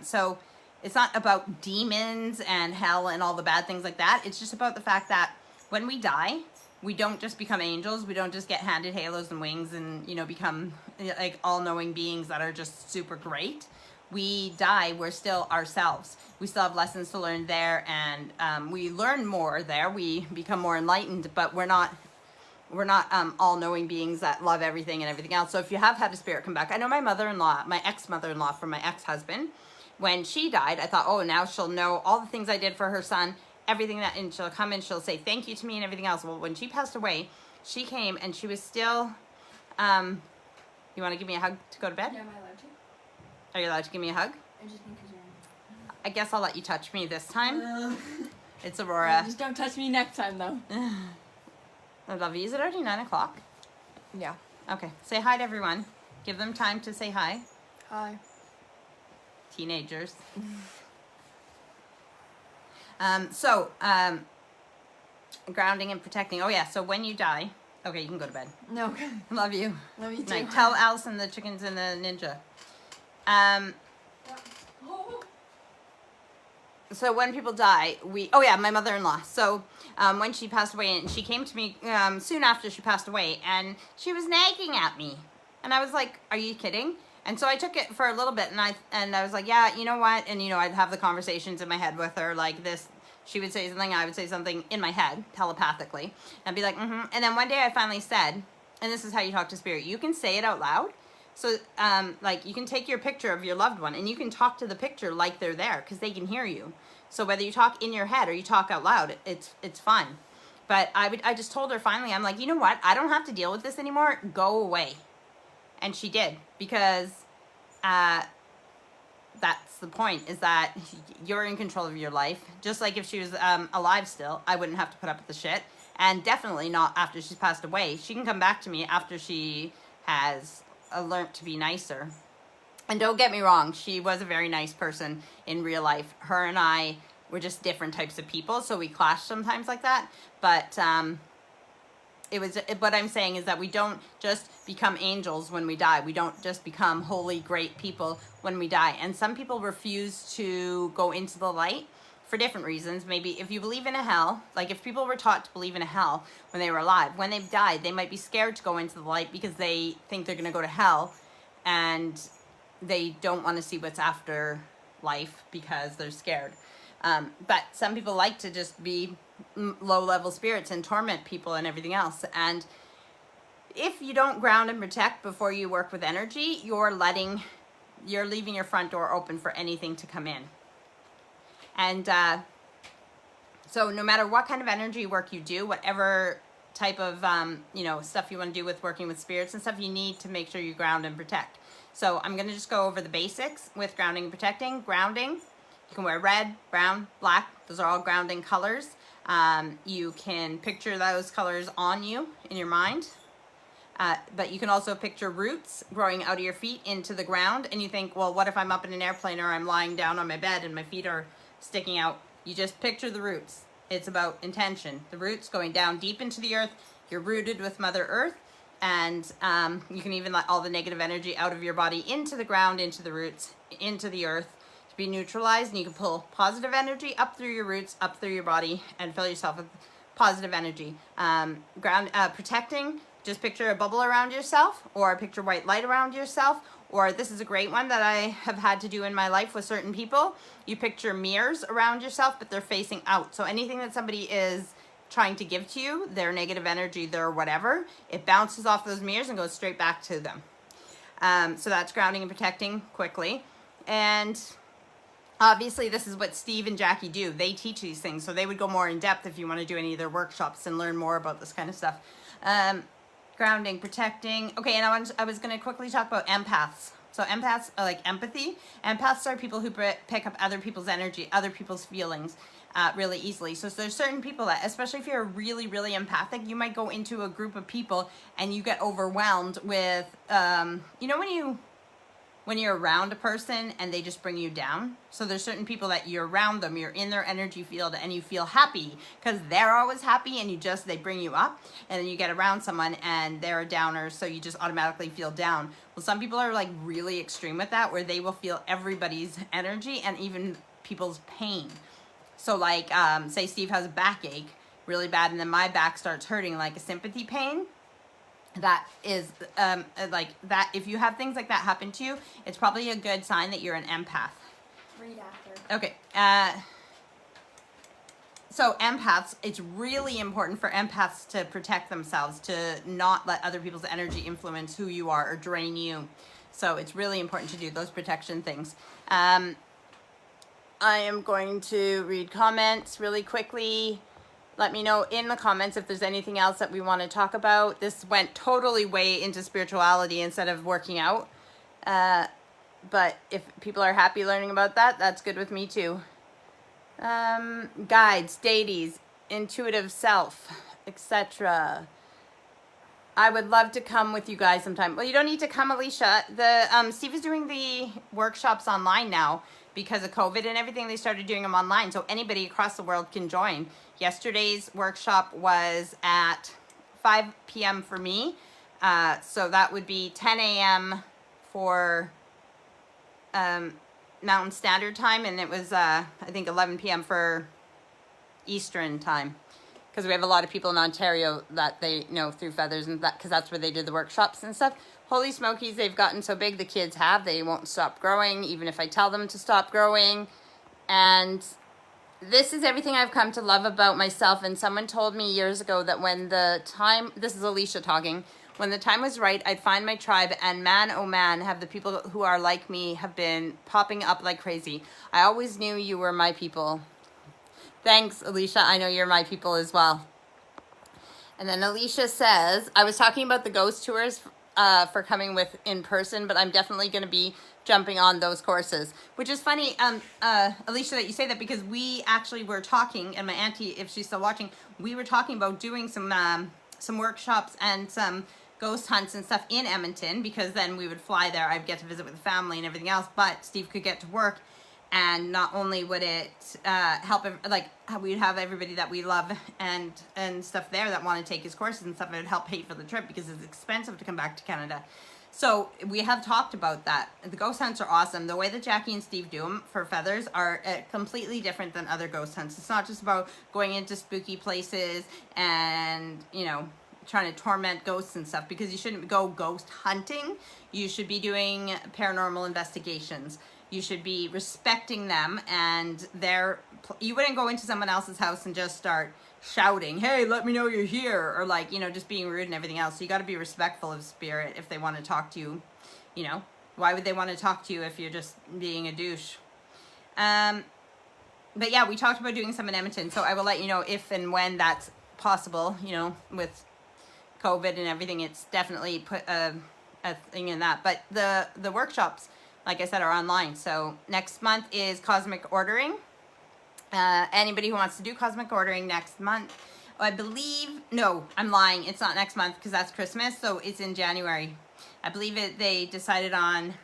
So it's not about demons and hell and all the bad things like that. It's just about the fact that when we die, we don't just become angels. We don't just get handed halos and wings and, you know, become like all-knowing beings that are just super great. We die, we're still ourselves. We still have lessons to learn there, and we learn more there. We become more enlightened, but we're not all-knowing beings that love everything and everything else. So if you have had a spirit come back, I know my mother-in-law, my ex-mother-in-law from my ex-husband, when she died, I thought, oh, now she'll know all the things I did for her son, everything that, and she'll come and she'll say thank you to me and everything else. Well, when she passed away, she came and she was still, you want to give me a hug to go to bed? Yeah, am I allowed to? Are you allowed to give me a hug? I just think because you're... I guess I'll let you touch me this time. It's Aurora. Just don't touch me next time, though. I love you. Is it already 9 o'clock? Yeah. Okay. Say hi to everyone. Give them time to say hi. Hi. Teenagers. Grounding and protecting. Oh yeah, so when you die, okay, you can go to bed. No, okay. Love you. Love you too. Night. Tell Allison the chickens and the ninja. So when people die, oh yeah, my mother-in-law. So when she passed away, and she came to me soon after she passed away, and she was nagging at me, and I was like, "Are you kidding?" And so I took it for a little bit, and I was like, "Yeah, you know what?" And you know, I'd have the conversations in my head with her like this. She would say something, I would say something in my head telepathically, and I'd be like, "Mm-hmm." And then one day I finally said, and this is how you talk to spirit. You can say it out loud. So, like, you can take your picture of your loved one, and you can talk to the picture like they're there, because they can hear you. So whether you talk in your head or you talk out loud, it's fine. But I just told her finally, I'm like, you know what? I don't have to deal with this anymore. Go away. And she did, because that's the point, is that you're in control of your life. Just like if she was alive still, I wouldn't have to put up with the shit. And definitely not after she's passed away. She can come back to me after she has learned to be nicer. And don't get me wrong, she was a very nice person in real life. Her and I were just different types of people, so we clashed sometimes like that. But what I'm saying is that we don't just become angels when we die. We don't just become holy, great people when we die. And some people refuse to go into the light for different reasons. Maybe if you believe in a hell, like if people were taught to believe in a hell when they were alive, when they've died, they might be scared to go into the light because they think they're going to go to hell, and they don't want to see what's after life because they're scared. But some people like to just be low-level spirits and torment people and everything else. And if you don't ground and protect before you work with energy, you're leaving your front door open for anything to come in. And so no matter what kind of energy work you do, whatever type of stuff you want to do with working with spirits and stuff, you need to make sure you ground and protect. So I'm going to just go over the basics with grounding and protecting. Grounding, you can wear red, brown, black. Those are all grounding colors. You can picture those colors on you in your mind. But you can also picture roots growing out of your feet into the ground. And you think, well, what if I'm up in an airplane or I'm lying down on my bed and my feet are sticking out? You just picture the roots. It's about intention. The roots going down deep into the earth. You're rooted with Mother Earth. And you can even let all the negative energy out of your body into the ground, into the roots, into the earth to be neutralized. And you can pull positive energy up through your roots, up through your body, and fill yourself positive energy. Protecting, just picture a bubble around yourself, or picture white light around yourself, or this is a great one that I have had to do in my life with certain people. You picture mirrors around yourself, but they're facing out. So anything that somebody is trying to give to you, their negative energy, their whatever, it bounces off those mirrors and goes straight back to them. So that's grounding and protecting quickly. And obviously this is what Steve and Jackie do. They teach these things, so they would go more in depth if you want to do any of their workshops and learn more about this kind of stuff. Grounding, protecting. Okay, and I was going to quickly talk about empaths. So empaths are like empathy. Empaths are people who pick up other people's energy, other people's feelings really easily. So there's certain people that, especially if you're really, really empathic, you might go into a group of people and you get overwhelmed with, you know, when you're around a person and they just bring you down. So there's certain people that you're around them, you're in their energy field, and you feel happy because they're always happy, and they bring you up. And then you get around someone and they're a downer, so you just automatically feel down. Well, some people are like really extreme with that, where they will feel everybody's energy and even people's pain. So like, say Steve has a backache really bad, and then my back starts hurting, like a sympathy pain. That is like that. If you have things like that happen to you, it's probably a good sign that you're an empath. Read after. Okay. So empaths, it's really important for empaths to protect themselves, to not let other people's energy influence who you are or drain you. So it's really important to do those protection things. I am going to read comments really quickly. Let me know in the comments if there's anything else that we want to talk about. This went totally way into spirituality instead of working out. But if people are happy learning about that, that's good with me too. Guides, deities, intuitive self, etc. I would love to come with you guys sometime. Well, you don't need to come, Alicia. Steve is doing the workshops online now. Because of COVID and everything, they started doing them online, so anybody across the world can join. Yesterday's workshop was at 5 p.m. for me, so that would be 10 a.m. for Mountain Standard Time, and it was, I think, 11 p.m. for Eastern Time, because we have a lot of people in Ontario that they know through Feathers, and that because that's where they did the workshops and stuff. Holy smokies, they've gotten so big, the kids have. They won't stop growing, even if I tell them to stop growing. And this is everything I've come to love about myself. And someone told me years ago that when the time, this is Alicia talking, when the time was right, I'd find my tribe. And man, oh man, have the people who are like me have been popping up like crazy. I always knew you were my people. Thanks, Alicia. I know you're my people as well. And then Alicia says, I was talking about the ghost tours for coming with in person, but I'm definitely going to be jumping on those courses, which is funny, Alicia, that you say that, because we actually were talking, and my auntie, if she's still watching, we were talking about doing some workshops and some ghost hunts and stuff in Edmonton, because then we would fly there, I'd get to visit with the family and everything else, but Steve could get to work. And not only would it help, like we'd have everybody that we love and stuff there that want to take his courses and stuff, it would help pay for the trip because it's expensive to come back to Canada. So we have talked about that. The ghost hunts are awesome. The way that Jackie and Steve do them for Feathers are completely different than other ghost hunts. It's not just about going into spooky places and, you know, trying to torment ghosts and stuff, because you shouldn't go ghost hunting. You should be doing paranormal investigations. You should be respecting them, and you wouldn't go into someone else's house and just start shouting, hey, let me know you're here, or like, you know, just being rude and everything else. So you got to be respectful of spirit if they want to talk to you. You know, why would they want to talk to you if you're just being a douche? But yeah, we talked about doing some in Edmonton, so I will let you know if and when that's possible. You know, with COVID and everything, it's definitely put a thing in that. But the workshops, like I said, are online. So next month is cosmic ordering. Anybody who wants to do cosmic ordering next month, I believe, no, I'm lying. It's not next month because that's Christmas. So it's in January. I believe they decided on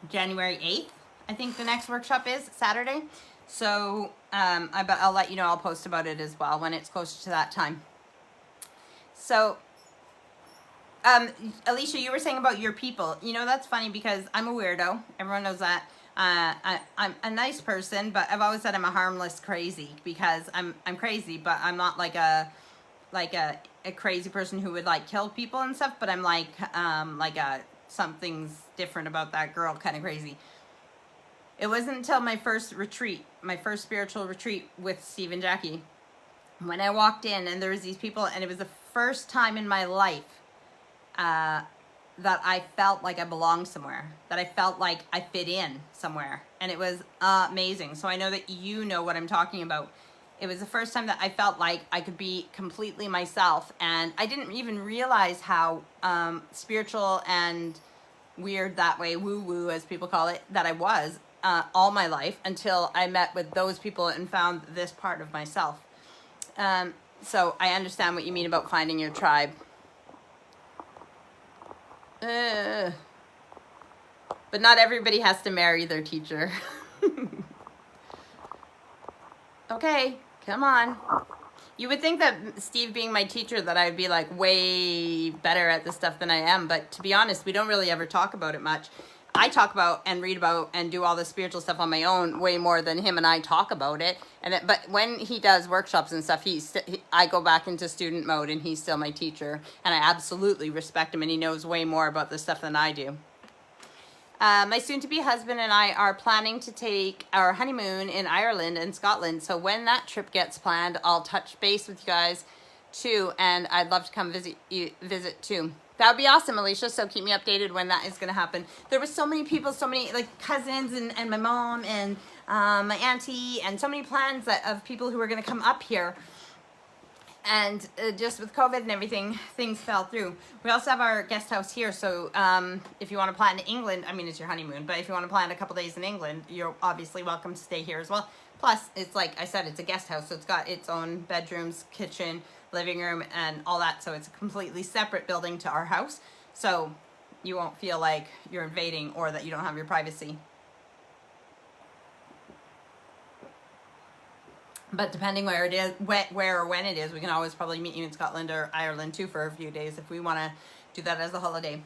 January 8th. I think the next workshop is Saturday. So I'll let you know. I'll post about it as well when it's closer to that time. So Alicia, you were saying about your people. You know, that's funny because I'm a weirdo. Everyone knows that. I'm a nice person, but I've always said I'm a harmless crazy because I'm crazy, but I'm not like a crazy person who would like kill people and stuff. But I'm like a something's different about that girl kind of crazy. It wasn't until my first retreat, my first spiritual retreat with Steve and Jackie, when I walked in and there was these people, and it was the first time in my life that I felt like I belonged somewhere, that I felt like I fit in somewhere, and it was amazing. So I know that you know what I'm talking about. It was the first time that I felt like I could be completely myself, and I didn't even realize how spiritual and weird that way, woo-woo as people call it, that I was all my life until I met with those people and found this part of myself. So I understand what you mean about finding your tribe. But not everybody has to marry their teacher. Okay, come on. You would think that Steve being my teacher that I'd be like way better at this stuff than I am, but to be honest, we don't really ever talk about it much. I talk about and read about and do all the spiritual stuff on my own way more than him and I talk about it. But when he does workshops and stuff, I go back into student mode and he's still my teacher, and I absolutely respect him, and he knows way more about this stuff than I do. My soon-to-be husband and I are planning to take our honeymoon in Ireland and Scotland. So when that trip gets planned, I'll touch base with you guys too, and I'd love to come visit too. That would be awesome, Alicia. So keep me updated when that is going to happen. There were so many people, so many like cousins and my mom and my auntie, and so many plans of people who were going to come up here. And just with COVID and everything, things fell through. We also have our guest house here, so if you want to plan in England, I mean, it's your honeymoon, but if you want to plan a couple days in England, you're obviously welcome to stay here as well. Plus, it's like I said, it's a guest house, so it's got its own bedrooms, kitchen, living room, and all that, so it's a completely separate building to our house, so you won't feel like you're invading or that you don't have your privacy. But depending where it is, where or when it is, we can always probably meet you in Scotland or Ireland too for a few days if we want to do that as a holiday.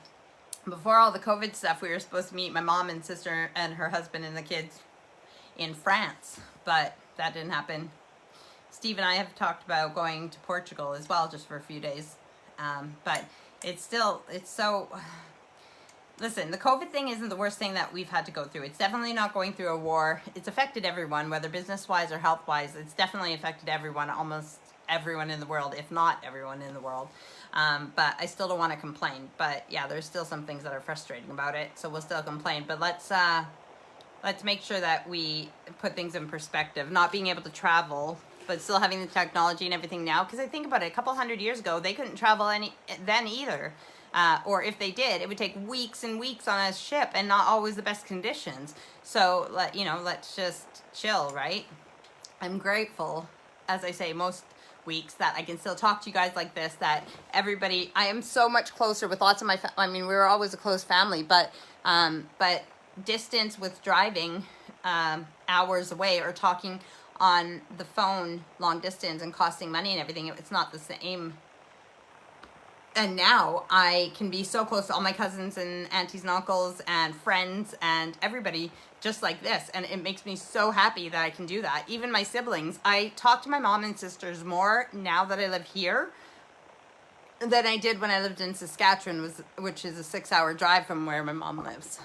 Before all the COVID stuff, we were supposed to meet my mom and sister and her husband and the kids in France, but that didn't happen. Steve and I have talked about going to Portugal as well, just for a few days. But it's so... Listen, the COVID thing isn't the worst thing that we've had to go through. It's definitely not going through a war. It's affected everyone, whether business-wise or health-wise. It's definitely affected everyone, almost everyone in the world, if not everyone in the world. But I still don't want to complain. But yeah, there's still some things that are frustrating about it, so we'll still complain. But let's make sure that we put things in perspective. Not being able to travel, but still having the technology and everything now. Because I think about it, a couple hundred years ago, they couldn't travel then either. Or if they did, it would take weeks and weeks on a ship and not always the best conditions. So, let's just chill, right? I'm grateful, as I say, most weeks that I can still talk to you guys like this, that everybody, I am so much closer with lots of my, we were always a close family, but distance with driving hours away or talking on the phone long distance and costing money and everything, it's not the same. And now I can be so close to all my cousins and aunties and uncles and friends and everybody just like this. And it makes me so happy that I can do that. Even my siblings. I talk to my mom and sisters more now that I live here than I did when I lived in Saskatchewan, which is a 6-hour drive from where my mom lives.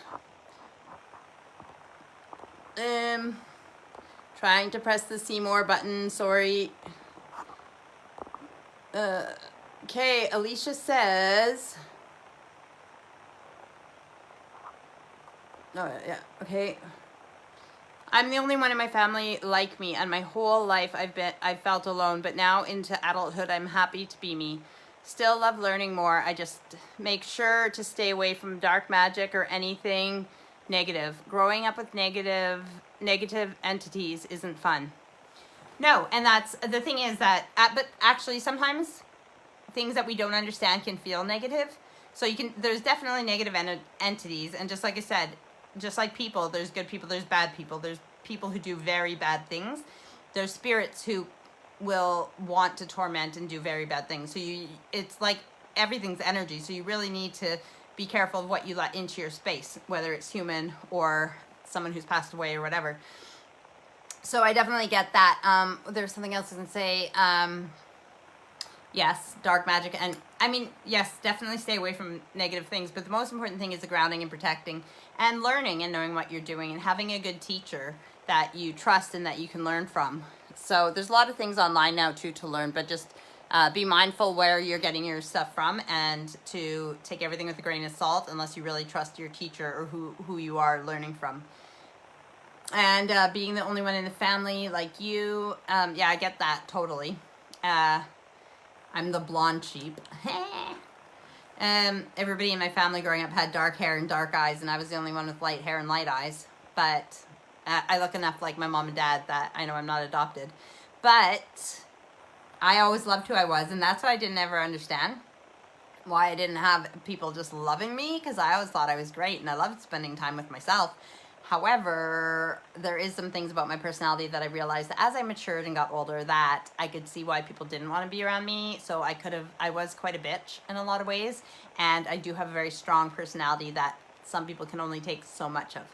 Trying to press the see more button. Sorry. Okay, Alicia says... Oh, yeah, okay. I'm the only one in my family like me, and my whole life I've felt alone, but now into adulthood, I'm happy to be me. Still love learning more. I just make sure to stay away from dark magic or anything negative. Growing up with negative entities isn't fun. No, and that's the thing is that, but actually sometimes things that we don't understand can feel negative. So there's definitely negative entities, and just like I said, just like people, there's good people, there's bad people, there's people who do very bad things. There's spirits who will want to torment and do very bad things. So it's like everything's energy. So you really need to be careful of what you let into your space, whether it's human or someone who's passed away or whatever. So I definitely get that. There's something else I can say. Yes, dark magic. And I mean, yes, definitely stay away from negative things. But the most important thing is the grounding and protecting and learning and knowing what you're doing and having a good teacher that you trust and that you can learn from. So there's a lot of things online now too to learn, but just be mindful where you're getting your stuff from and to take everything with a grain of salt unless you really trust your teacher or who you are learning from. And being the only one in the family like you, yeah, I get that totally. I'm the blonde sheep. Everybody in my family growing up had dark hair and dark eyes, and I was the only one with light hair and light eyes. But I look enough like my mom and dad that I know I'm not adopted. But I always loved who I was, and that's what I didn't ever understand. Why I didn't have people just loving me, because I always thought I was great, and I loved spending time with myself. However, there is some things about my personality that I realized that as I matured and got older that I could see why people didn't want to be around me. So I was quite a bitch in a lot of ways. And I do have a very strong personality that some people can only take so much of.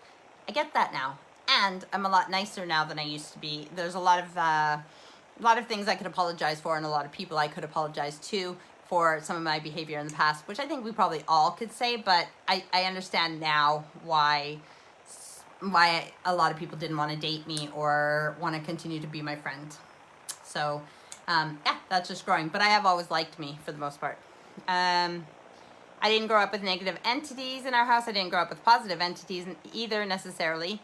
I get that now. And I'm a lot nicer now than I used to be. There's a lot of things I could apologize for and a lot of people I could apologize to for some of my behavior in the past, which I think we probably all could say, but I understand now why a lot of people didn't want to date me or want to continue to be my friend. So, yeah, that's just growing. But I have always liked me for the most part. I didn't grow up with negative entities in our house. I didn't grow up with positive entities either necessarily.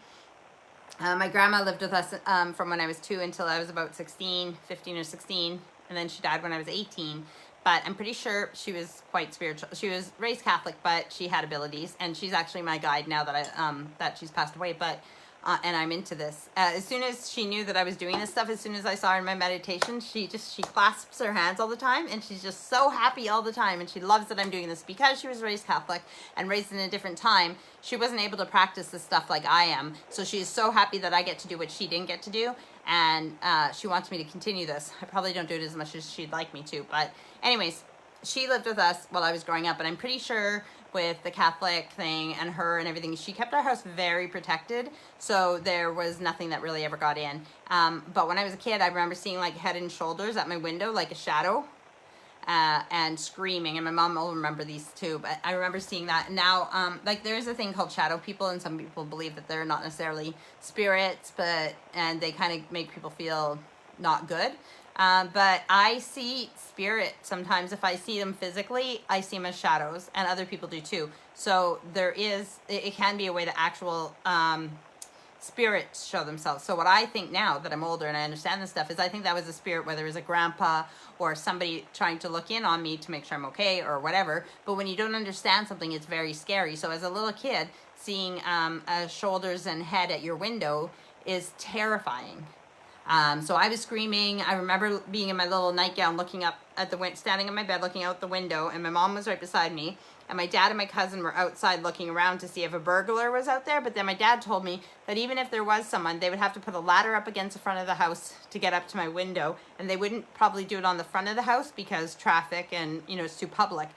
My grandma lived with us from when I was 2 until I was about 15 or 16. And then she died when I was 18. But I'm pretty sure she was quite spiritual. She was raised Catholic, but she had abilities, and she's actually my guide now that that she's passed away. But and I'm into this. As soon as she knew that I was doing this stuff, as soon as I saw her in my meditation, she clasps her hands all the time, and she's just so happy all the time, and she loves that I'm doing this because she was raised Catholic and raised in a different time. She wasn't able to practice this stuff like I am, so she's so happy that I get to do what she didn't get to do, and she wants me to continue this. I probably don't do it as much as she'd like me to, but anyways, she lived with us while I was growing up, and I'm pretty sure with the Catholic thing and her and everything, she kept our house very protected, so there was nothing that really ever got in. But when I was a kid, I remember seeing like head and shoulders at my window, like a shadow, and screaming, and my mom will remember these too, but I remember seeing that. And now, like, there's a thing called shadow people, and some people believe that they're not necessarily spirits, and they kind of make people feel not good. But I see spirit sometimes. If I see them physically, I see them as shadows, and other people do too. So it can be a way to actual spirits show themselves. So what I think now that I'm older and I understand this stuff is I think that was a spirit, whether it was a grandpa or somebody trying to look in on me to make sure I'm okay or whatever. But when you don't understand something, it's very scary. So as a little kid, seeing shoulders and head at your window is terrifying. So I was screaming. I remember being in my little nightgown looking up at standing in my bed looking out the window, and my mom was right beside me, and my dad and my cousin were outside looking around to see if a burglar was out there. But then my dad told me that even if there was someone, they would have to put a ladder up against the front of the house to get up to my window, and they wouldn't probably do it on the front of the house because traffic and, it's too public.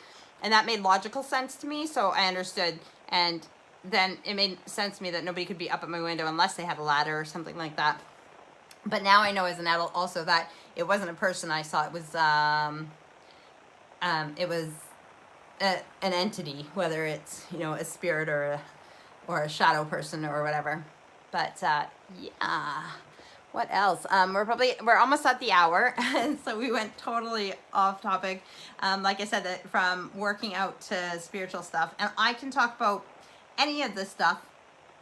And that made logical sense to me, so I understood. And then it made sense to me that nobody could be up at my window unless they had a ladder or something like that. But now I know as an adult also that it wasn't a person I saw. It was an entity, whether it's a spirit or a shadow person or whatever. But yeah, what else? We're almost at the hour, and so we went totally off topic. Like I said, that from working out to spiritual stuff, and I can talk about any of this stuff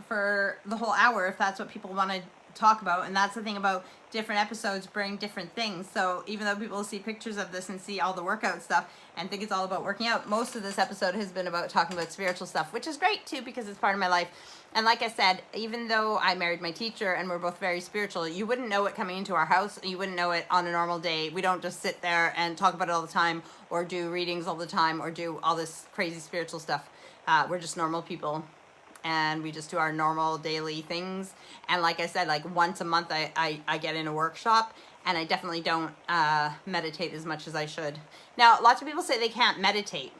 for the whole hour if that's what people want to talk about. And that's the thing about different episodes bring different things. So even though people see pictures of this and see all the workout stuff and think it's all about working out, most of this episode has been about talking about spiritual stuff, which is great too because it's part of my life. And like I said, even though I married my teacher and we're both very spiritual, you wouldn't know it coming into our house. You wouldn't know it on a normal day. We don't just sit there and talk about it all the time or do readings all the time or do all this crazy spiritual stuff. We're just normal people. And we just do our normal daily things. And like I said, like once a month I get in a workshop, and I definitely don't meditate as much as I should. Now, lots of people say they can't meditate.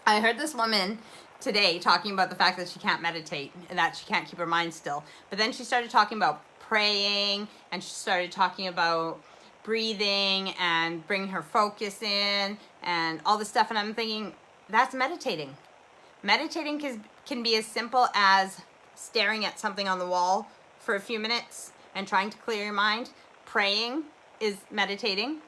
I heard this woman today talking about the fact that she can't meditate and that she can't keep her mind still. But then she started talking about praying, and she started talking about breathing and bringing her focus in and all this stuff. And I'm thinking, that's meditating. Meditating can be as simple as staring at something on the wall for a few minutes and trying to clear your mind. Praying is meditating.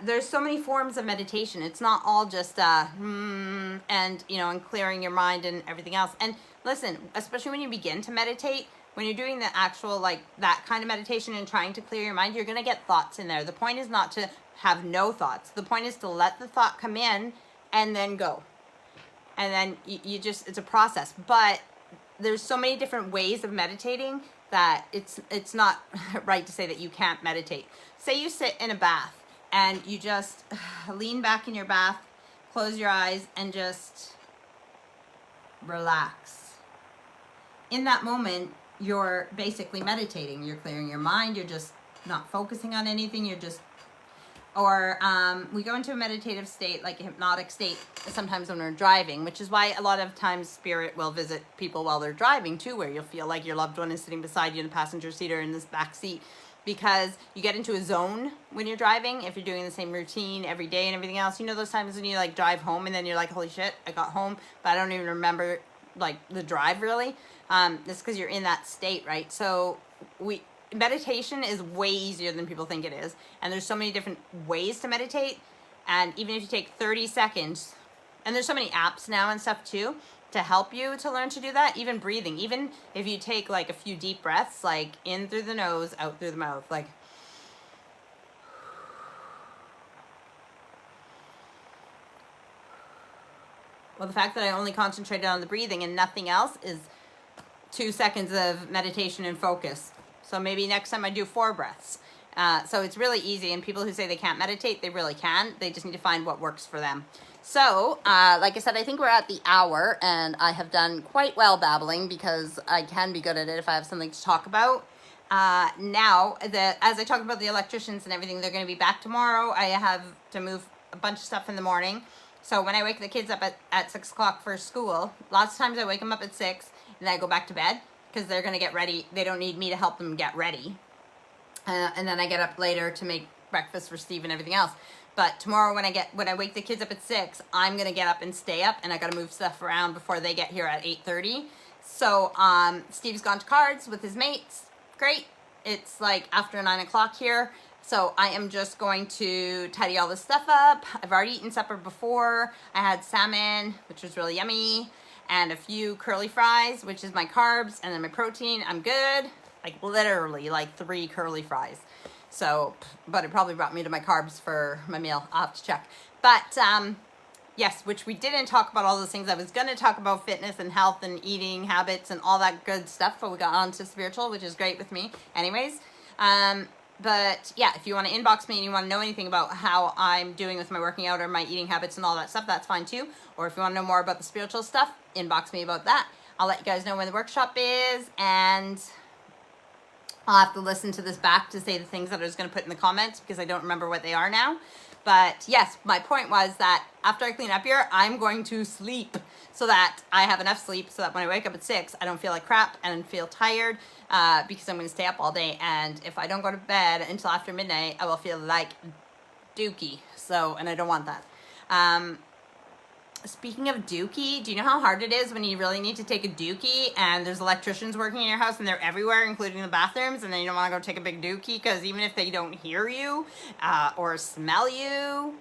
There's so many forms of meditation. It's not all just and clearing your mind and everything else. And listen, especially when you begin to meditate, when you're doing the actual that kind of meditation and trying to clear your mind, you're going to get thoughts in there. The point is not to have no thoughts. The point is to let the thought come in and then go. And then you just, it's a process. But there's so many different ways of meditating that it's not right to say that you can't meditate. Say you sit in a bath and you just lean back in your bath, close your eyes, and just relax. In that moment, you're basically meditating. You're clearing your mind. You're just not focusing on anything. You're just, or we go into a meditative state, like a hypnotic state, sometimes when we're driving, which is why a lot of times spirit will visit people while they're driving too, where you'll feel like your loved one is sitting beside you in the passenger seat or in this back seat, because you get into a zone when you're driving. If you're doing the same routine every day and everything else, those times when you drive home and then you're like, holy shit, I got home, but I don't even remember the drive really. It's because you're in that state, right? So meditation is way easier than people think it is. And there's so many different ways to meditate. And even if you take 30 seconds, and there's so many apps now and stuff too, to help you to learn to do that. Even breathing, even if you take a few deep breaths, in through the nose, out through the mouth, well, the fact that I only concentrated on the breathing and nothing else is 2 seconds of meditation and focus. So maybe next time I do 4 breaths. So it's really easy, and people who say they can't meditate, they really can. They just need to find what works for them. So, like I said, I think we're at the hour, and I have done quite well babbling because I can be good at it if I have something to talk about. Now, as I talked about the electricians and everything, they're going to be back tomorrow. I have to move a bunch of stuff in the morning. So when I wake the kids up at 6 o'clock for school, lots of times I wake them up at 6, and then I go back to bed because they're going to get ready. They don't need me to help them get ready. And then I get up later to make breakfast for Steve and everything else. But tomorrow when I wake the kids up at 6, I'm going to get up and stay up, and I got to move stuff around before they get here at 8:30. So Steve's gone to cards with his mates. Great. It's after 9 o'clock here. So I am just going to tidy all this stuff up. I've already eaten supper before. I had salmon, which was really yummy, and a few curly fries, which is my carbs, and then my protein. I'm good. Literally 3 curly fries. So, but it probably brought me to my carbs for my meal. I'll have to check. But yes, which we didn't talk about all those things. I was going to talk about fitness and health and eating habits and all that good stuff, but we got on to spiritual, which is great with me. Anyways, but yeah, if you want to inbox me and you want to know anything about how I'm doing with my working out or my eating habits and all that stuff, that's fine too. Or if you want to know more about the spiritual stuff, inbox me about that. I'll let you guys know when the workshop is, and I'll have to listen to this back to say the things that I was going to put in the comments because I don't remember what they are now. But yes, my point was that after I clean up here, I'm going to sleep so that I have enough sleep so that when I wake up at 6, I don't feel like crap and feel tired because I'm going to stay up all day. And if I don't go to bed until after midnight, I will feel like dookie. So, and I don't want that. Speaking of dookie, do you know how hard it is when you really need to take a dookie and there's electricians working in your house and they're everywhere, including the bathrooms, and then you don't want to go take a big dookie because even if they don't hear you or smell you,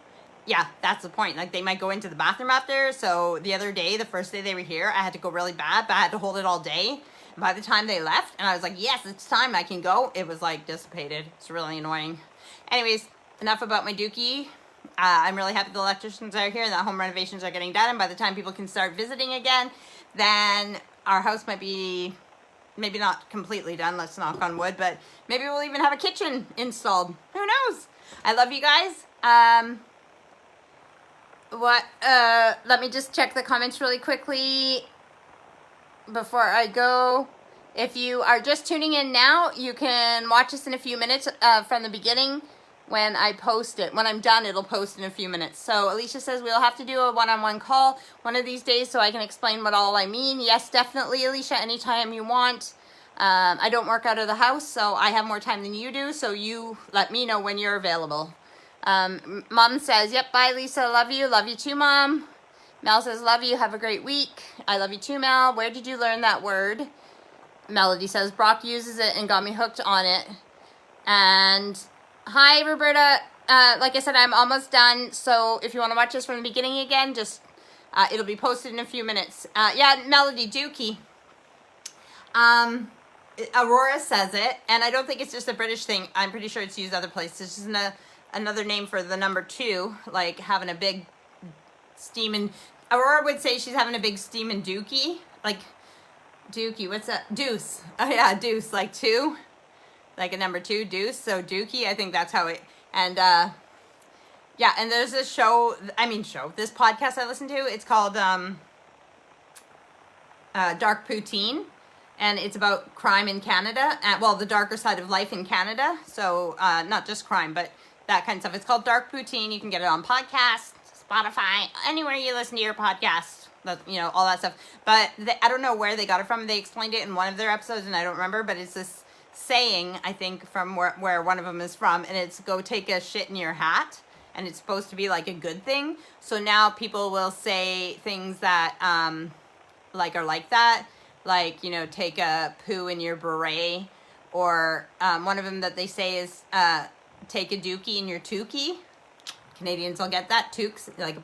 yeah, that's the point. They might go into the bathroom after. So the other day, the first day they were here, I had to go really bad, but I had to hold it all day. And by the time they left, and I was like, yes, it's time, I can go, it was dissipated. It's really annoying. Anyways, enough about my dookie. I'm really happy the electricians are here and that home renovations are getting done. And by the time people can start visiting again, then our house might be maybe not completely done. Let's knock on wood, but maybe we'll even have a kitchen installed. Who knows? I love you guys. Let me just check the comments really quickly before I go. If you are just tuning in now, you can watch us in a few minutes from the beginning. when I post it. When I'm done, it'll post in a few minutes. So Alicia says we'll have to do a one-on-one call one of these days so I can explain what all I mean. Yes, definitely, Alicia, anytime you want. I don't work out of the house, so I have more time than you do, so you let me know when you're available. Mom says, yep, bye, Lisa, love you. Love you too, Mom. Mel says, love you, have a great week. I love you too, Mel. Where did you learn that word? Melody says, Brock uses it and got me hooked on it. And hi, Roberta. Like I said, I'm almost done. So if you want to watch this from the beginning again, just it'll be posted in a few minutes. Yeah, Melody Dookie. Aurora says it, and I don't think it's just a British thing. I'm pretty sure it's used other places. It's just another name for the number 2, like having a big steaming. Aurora would say she's having a big steaming dookie, like dookie. What's that? Deuce. Oh yeah, deuce, like 2. Like a number 2, deuce, so dookie, I think that's how it, and, yeah, and there's this this podcast I listen to, it's called, Dark Poutine, and it's about crime in Canada, well, the darker side of life in Canada, so, not just crime, but that kind of stuff. It's called Dark Poutine. You can get it on podcasts, Spotify, anywhere you listen to your podcast, all that stuff, but I don't know where they got it from. They explained it in one of their episodes, and I don't remember, but it's this saying, I think, from where one of them is from, and it's go take a shit in your hat, and it's supposed to be like a good thing. So now people will say things that are like that, like, take a poo in your beret, or one of them that they say is take a dookie in your toque. Canadians will get that. Toques, like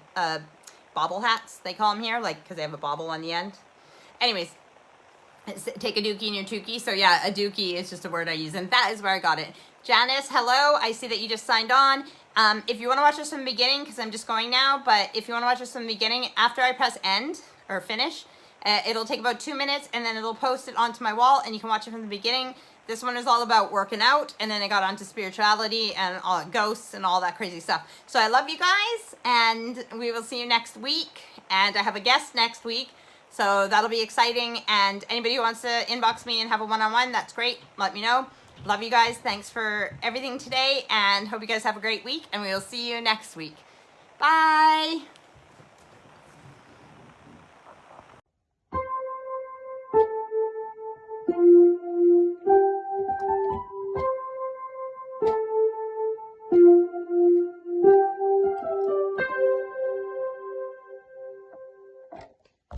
bobble hats, they call them here, like, because they have a bobble on the end. Anyways, take a dookie in your toque. So yeah, a dookie is just a word I use, and that is where I got it. Janice, hello. I see that you just signed on. If you want to watch this from the beginning, because I'm just going now, but if you want to watch this from the beginning, after I press end or finish, it'll take about 2 minutes, and then it'll post it onto my wall, and you can watch it from the beginning. This one is all about working out, and then I got onto spirituality and all ghosts and all that crazy stuff. So I love you guys, and we will see you next week. And I have a guest next week, so that'll be exciting. And anybody who wants to inbox me and have a one-on-one, that's great. Let me know. Love you guys. Thanks for everything today, and hope you guys have a great week, and we will see you next week. Bye.